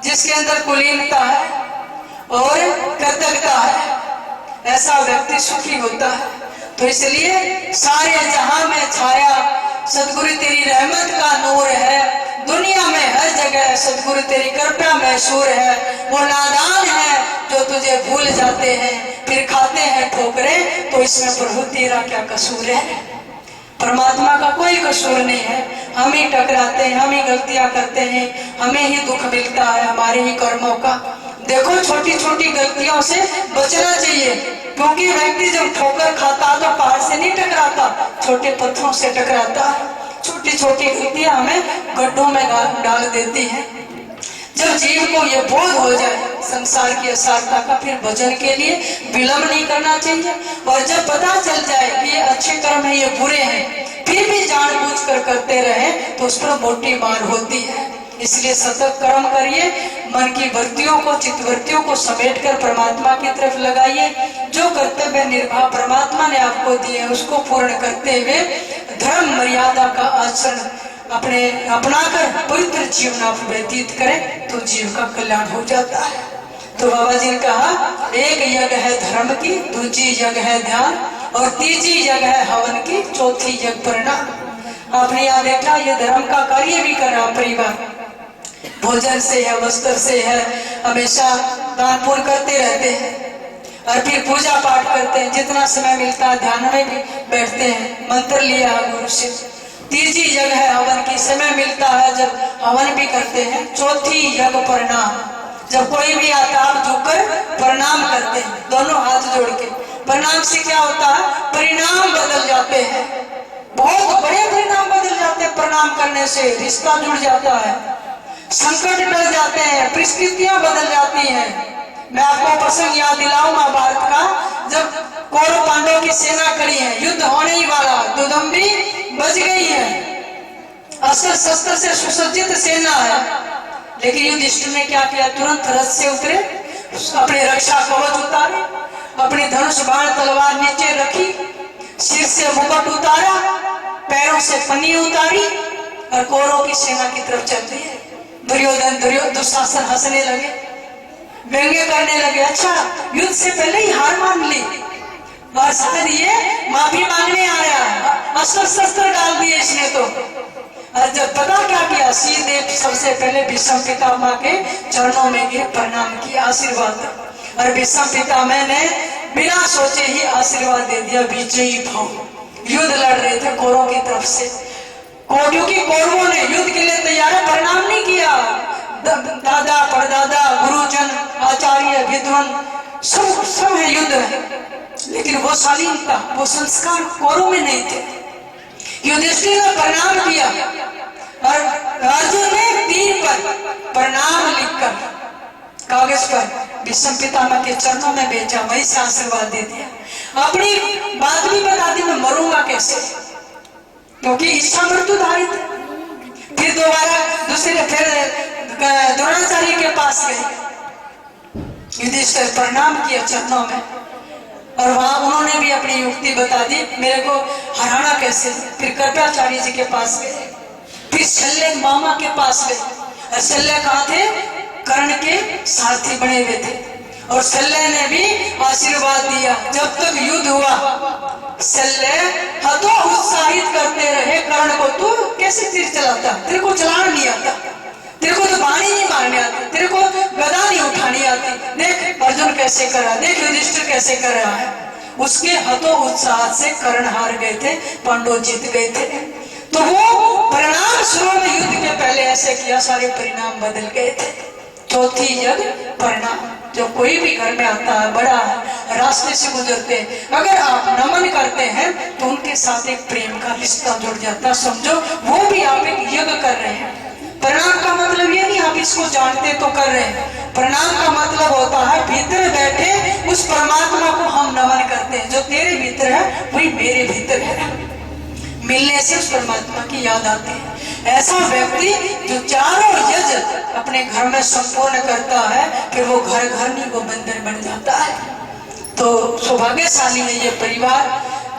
जिसके अंदर कुलीनता है और कृतज्ञता है, ऐसा व्यक्ति सुखी होता है। तो इसलिए सारे जहां में छाया सदगुरु तेरी रहमत का नूर है, दुनिया में हर जगह सदगुरु तेरी कृपा मैसूर है। वो नादान है जो तुझे भूल जाते हैं, फिर खाते हैं ठोकरें, तो इसमें प्रभु तेरा क्या कसूर है। परमात्मा का कोई कसूर नहीं है, हम ही टकराते हैं, हम ही गलतियां करते हैं, हमें ही दुख मिलता है हमारे ही कर्मों का। देखो छोटी छोटी गलतियों से बचना चाहिए, क्योंकि व्यक्ति जब ठोकर खाता तो पहाड़ से नहीं टकराता, छोटे पत्थरों से टकराता है। छोटी छोटी गलतियां हमें गड्ढों में डाल देती हैं। जब जीव को ये बोध हो जाए संसार की असारता का, फिर भजन के लिए विलंब नहीं करना चाहिए। और जब पता चल जाए कि ये अच्छे कर्म है ये बुरे हैं, फिर भी जानबूझकर करते रहे तो उस पर मोटी मार होती है। इसलिए सतत कर्म करिए, मन की वृत्तियों को चित्तवृत्तियों को समेटकर परमात्मा की तरफ लगाइए। जो कर्तव्य निर्वाह परमात्मा ने आपको दिए उसको पूर्ण करते हुए धर्म मर्यादा का आचरण अपनाकर पवित्र जीवन आप व्यतीत करें तो जीव का कल्याण हो जाता है। तो बाबा जी ने कहा, एक यज्ञ है धर्म की, दूसरी यज्ञ है ध्यान, और तीसरी यज्ञ है हवन की, चौथी यज्ञ परिणाम। आपने यहाँ देखा ये धर्म का कार्य भी कर रहा परिवार, भोजन से है, वस्त्र से है, हमेशा दान पुण्य करते रहते हैं और फिर पूजा पाठ करते हैं। जितना समय मिलता है ध्यान में भी बैठते हैं, मंत्र लिया गुरु से। तीसरी यज्ञ है हवन की, समय मिलता है जब हवन भी करते हैं। चौथी यज्ञ परिणाम, जब कोई भी आता आप झुककर प्रणाम करते हैं, दोनों हाथ जोड़ के। प्रणाम से क्या होता है, परिणाम बदल जाते हैं, बहुत बड़े परिणाम बदल जाते हैं। प्रणाम करने से रिश्ता जुड़ जाता है, संकट टल जाते हैं, परिस्थितियां बदल जाती हैं। मैं आपको प्रसंग याद दिलाऊं महाभारत का, जब कौरव पांडवों की सेना खड़ी है, युद्ध होने ही वाला, दुदंबी बच गई है, अस्त्र शस्त्र से सुसज्जित सेना है, लेकिन युधिष्ठिर ने क्या किया, तुरंत रथ से उतरे, अपने रक्षा कवच उतारे, अपनी धनुष बाण तलवार नीचे रखी, सिर से मुकुट उतारा, पैरों से पन्नी उतारी और कौरवों की सेना की तरफ चल दिए। दुर्योधन दुशासन हंसने लगे, व्यंग्य करने लगे, अच्छा युद्ध से पहले ही हार मान ली, और शायद ये माफी मांगने आया, अस्त्र शस्त्र डाल दिए इसने तो। और जब पता क्या किया, सीधे सबसे पहले भीष्म पितामह के चरणों में गिर प्रणाम किया, आशीर्वाद। और भीष्म पितामह ने बिना सोचे ही आशीर्वाद दे दिया, विजयी भव। युद्ध लड़ रहे थे कौरवों की तरफ से, क्योंकि कौरवों ने युद्ध के लिए तैयार प्रणाम नहीं किया। दादा परदादा गुरुजन आचार्य विद्वान सब है युद्ध है, लेकिन वो शालीनता वो संस्कार कौरवों में नहीं थे। युधिष्ठिर ने प्रणाम किया और अर्जुन ने तीर पर प्रणाम लिखकर कागज पर भीष्म पितामह के चरणों में भेजा, वहीं से आशीर्वाद दे दिया। अपनी बात भी बता दी, मैं मरूंगा कैसे, क्योंकि इच्छा मृत्यु धारित। फिर दोबारा फिर द्रोणाचार्य के पास गए, युधिष्ठिर प्रणाम किया चरणों में, और वहां उन्होंने भी अपनी युक्ति बता दी, मेरे को हराना कैसे। फिर कृपाचार्य जी के पास गए, फिर शल्य मामा के पास गए, और शल्य कहाँ थे, कर्ण के सारथी बने हुए थे, और शल्य ने भी आशीर्वाद दिया। जब तक युद्ध हुआ शल्य हथों उत्साहित करते रहे कर्ण को, तू कैसे तीर चलाता, तेरे को चलाना नहीं आता, तेरे को तो बाणी नहीं मारने आती, तेरे को गदा नहीं उठानी आती, देख अर्जुन कैसे कर रहा, देख युधिष्ठिर कैसे कर रहा है। उसके हथों उत्साह से कर्ण हार गए थे, पांडव जीत गए थे। तो वो परिणाम शुरू में युद्ध के पहले ऐसे किया, सारे परिणाम बदल गए थे। चौथी यज्ञ परिणाम, जब कोई भी घर में आता है, बड़ा है, रास्ते से गुजरते हैं, अगर आप नमन करते हैं तो उनके साथ एक प्रेम का रिश्ता जुड़ जाता, समझो वो भी आप एक यज्ञ कर रहे हैं। प्रणाम का मतलब ये नहीं आप इसको जानते तो कर रहे हैं, प्रणाम का मतलब होता है भीतर बैठे उस परमात्मा को हम नमन करते हैं, जो तेरे भीतर है वही मेरे भीतर है। मिलने से उस परमात्मा की याद आती है। ऐसा व्यक्ति जो चारों यज्ञ अपने घर में संपूर्ण करता है, फिर वो घर घर नहीं वो बंधन बन जाता है। तो सौभाग्यशाली है ये परिवार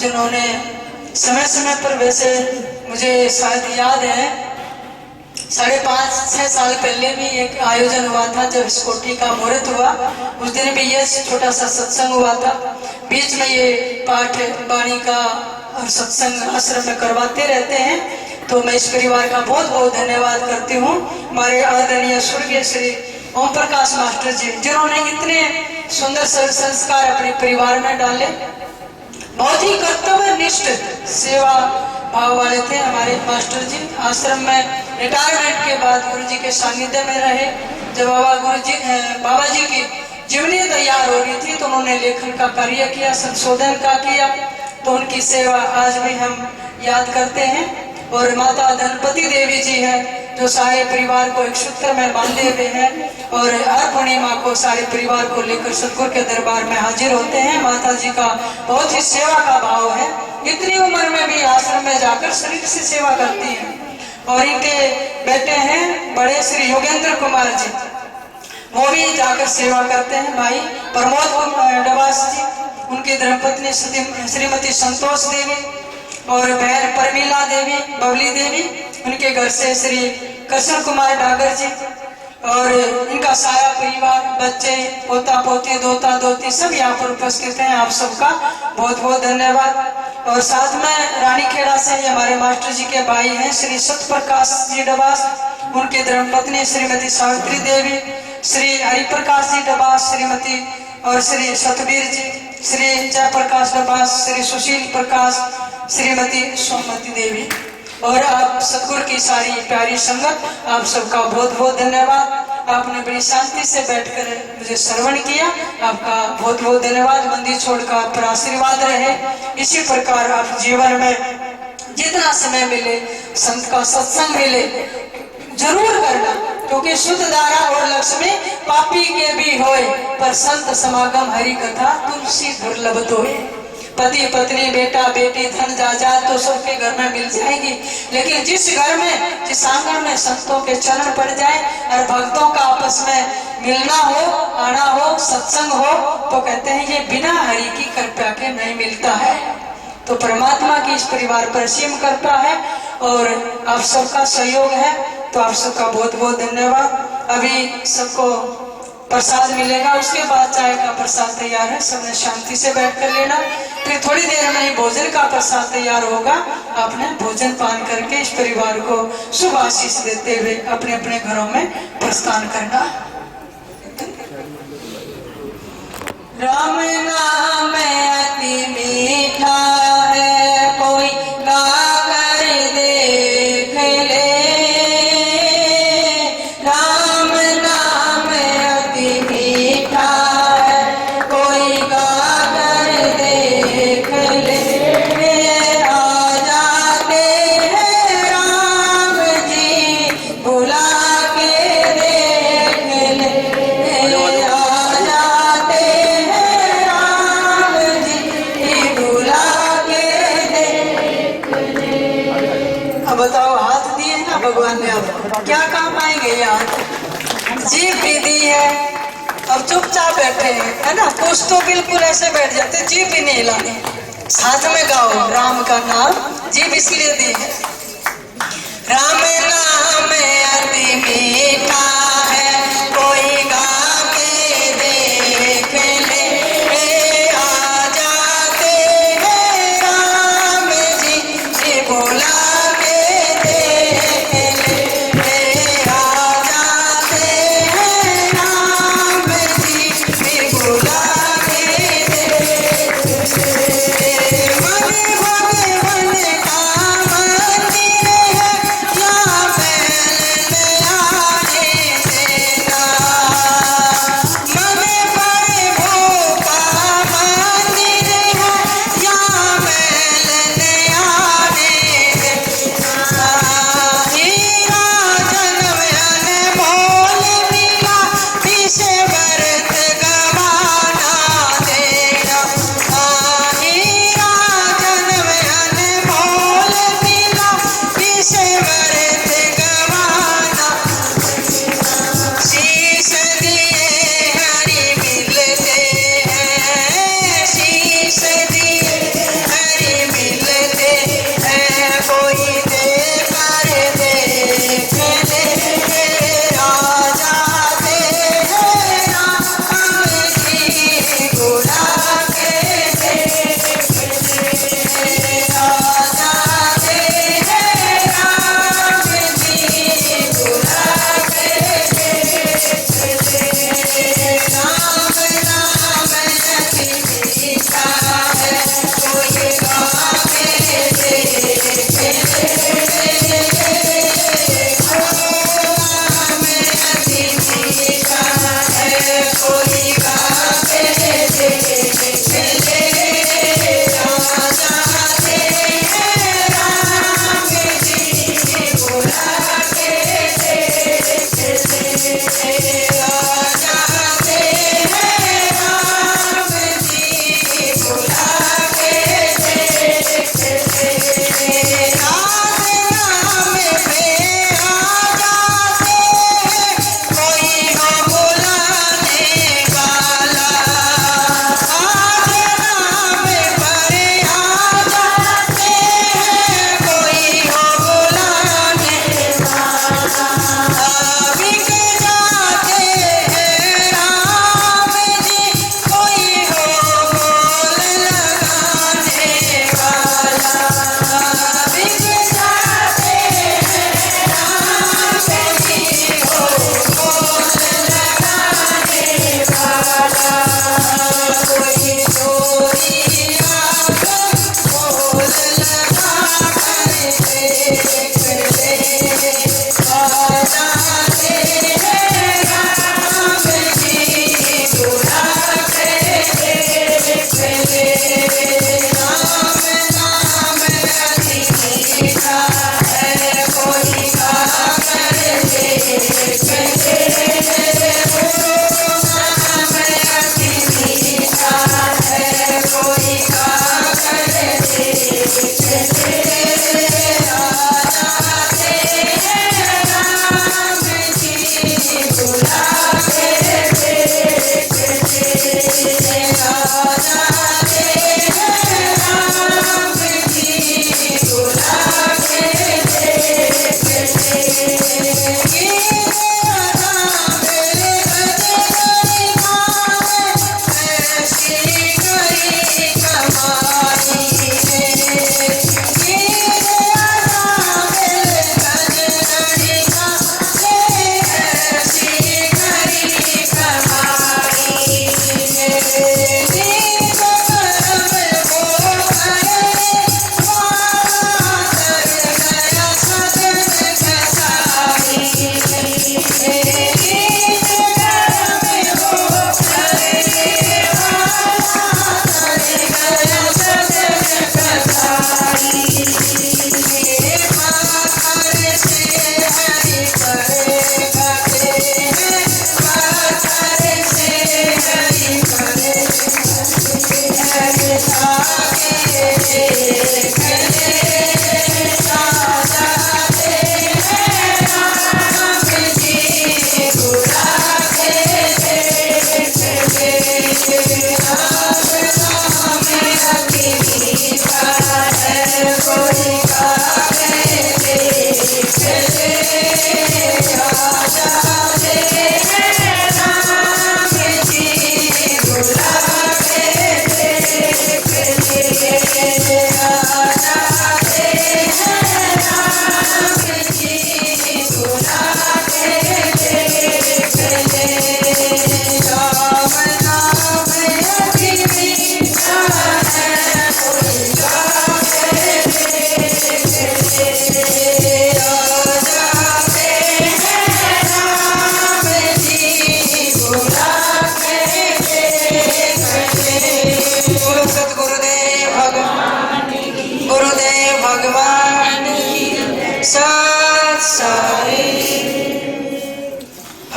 जिन्होंने समय समय पर, वैसे मुझे शायद याद है 5.5-6 साल पहले भी एक आयोजन हुआ था जब इस कोठी का मुहूर्त हुआ। उस दिन भी ये छोटा सा सत्संग हुआ था। बीच में ये पाठ वाणी का और सत्संग आश्रम में करवाते रहते हैं। तो मैं इस परिवार का बहुत बहुत धन्यवाद करती हूँ। हमारे आदरणीय स्वर्गीय श्री ओम प्रकाश मास्टर जी, जिन्होंने इतने सुंदर संस्कार अपने परिवार में डाले, बहुत ही कर्तव्यनिष्ठ सेवा भाव वाले थे हमारे मास्टर जी। आश्रम में रिटायरमेंट के बाद गुरु जी के सानिध्य में रहे। जब बाबा जी की जीवनी तैयार हो रही थी तो उन्होंने लेखन का कार्य किया, संशोधन का किया। तो उनकी सेवा आज भी हम याद करते हैं। और माता धनपति देवी जी है जो सारे परिवार को एक सूत्र में बांधे हुए हैं और हर पूर्णिमा को सारे परिवार को लेकर सतगुरु के दरबार में हाजिर होते हैं। माता जी का बहुत ही सेवा का भाव है। इतनी उम्र में भी आश्रम में जाकर शरीर से सेवा करती हैं। और इनके बेटे हैं बड़े श्री योगेंद्र कुमार जी, वो भी जाकर सेवा करते हैं। भाई प्रमोद डबास जी, उनकी धर्मपत्नी श्रीमती संतोष देवी और बहन परमीला देवी, बबली देवी, उनके घर से श्री कृष्ण कुमार डागर जी और इनका सारा परिवार, बच्चे, पोता पोती, दोता दोती सब यहाँ पर उपस्थित हैं। आप सबका बहुत बहुत धन्यवाद। और साथ में रानीखेड़ा से हमारे मास्टर जी के भाई हैं श्री सतप्रकाश जी डबास, उनकी धर्मपत्नी श्रीमती सावित्री देवी, श्री हरिप्रकाश जी डबास श्रीमती और श्री सतवीर जी, श्री जयप्रकाश डबास, श्री सुशील प्रकाश, श्रीमती सोमवती देवी। और आप सतगुरु की सारी प्यारी संगत, आप सबका बहुत बहुत धन्यवाद। आपने बड़ी शांति से बैठकर मुझे श्रवण किया, आपका बहुत बहुत धन्यवाद। मंदिर छोड़कर आप पर आशीर्वाद रहे। इसी प्रकार आप जीवन में जितना समय मिले, संत का सत्संग मिले, जरूर करना, क्योंकि शुद्ध धारा और लक्ष्मी पापी के भी होए, पर संत समागम हरि कथा तुलसी दुर्लभ होए। पति पत्नी बेटा बेटी धन जायदाद तो सबके घर में मिल जाएगी, लेकिन जिस घर में, जिस आंगन में संतों के चरण पड़ जाए और भक्तों का आपस में मिलना हो, आना हो, सत्संग हो, तो कहते हैं ये बिना हरि की कृपा के नहीं मिलता है। तो परमात्मा की इस परिवार पर असीम कृपा है और आप सबका सहयोग है। तो आप सबका बहुत बहुत धन्यवाद। अभी सबको प्रसाद मिलेगा, उसके बाद चाय का प्रसाद तैयार है, सबने शांति से बैठ कर लेना। फिर थोड़ी देर में ही भोजन का प्रसाद तैयार होगा। आपने भोजन पान करके इस परिवार को शुभ आशीष देते हुए अपने अपने घरों में प्रस्थान करना। राम नाम अति मीठा है, कोई गा कर देख ले। राम नाम अति मीठा है, कोई गा कर देख ले। आ जाते हैं राम जी, बुला के देख ले। आ जाते हैं राम जी, बुला के देख ले। अब बताओ, हाथ दिए ना भगवान ने, अब क्या काम आएंगे यार। जीभ भी दी है, अब चुपचाप बैठे हैं, है ना। कुछ तो बिल्कुल ऐसे बैठ जाते, जीभ भी नहीं हिलानी। साथ में गाओ राम का नाम, जीभ इसलिए दी है। राम नाम अति मीठा है, कोई गा के देख ले। आ जाते हैं राम जी, बुला के देख ले। आ जाते हैं राम जी, बुला के देख ले। मन भगवान का मंदिर है, या बैल न्यारे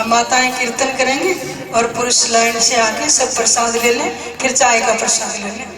माताएं कीर्तन करेंगे और पुरुष लाइन से आके सब प्रसाद ले लें, फिर चाय का प्रसाद ले लें।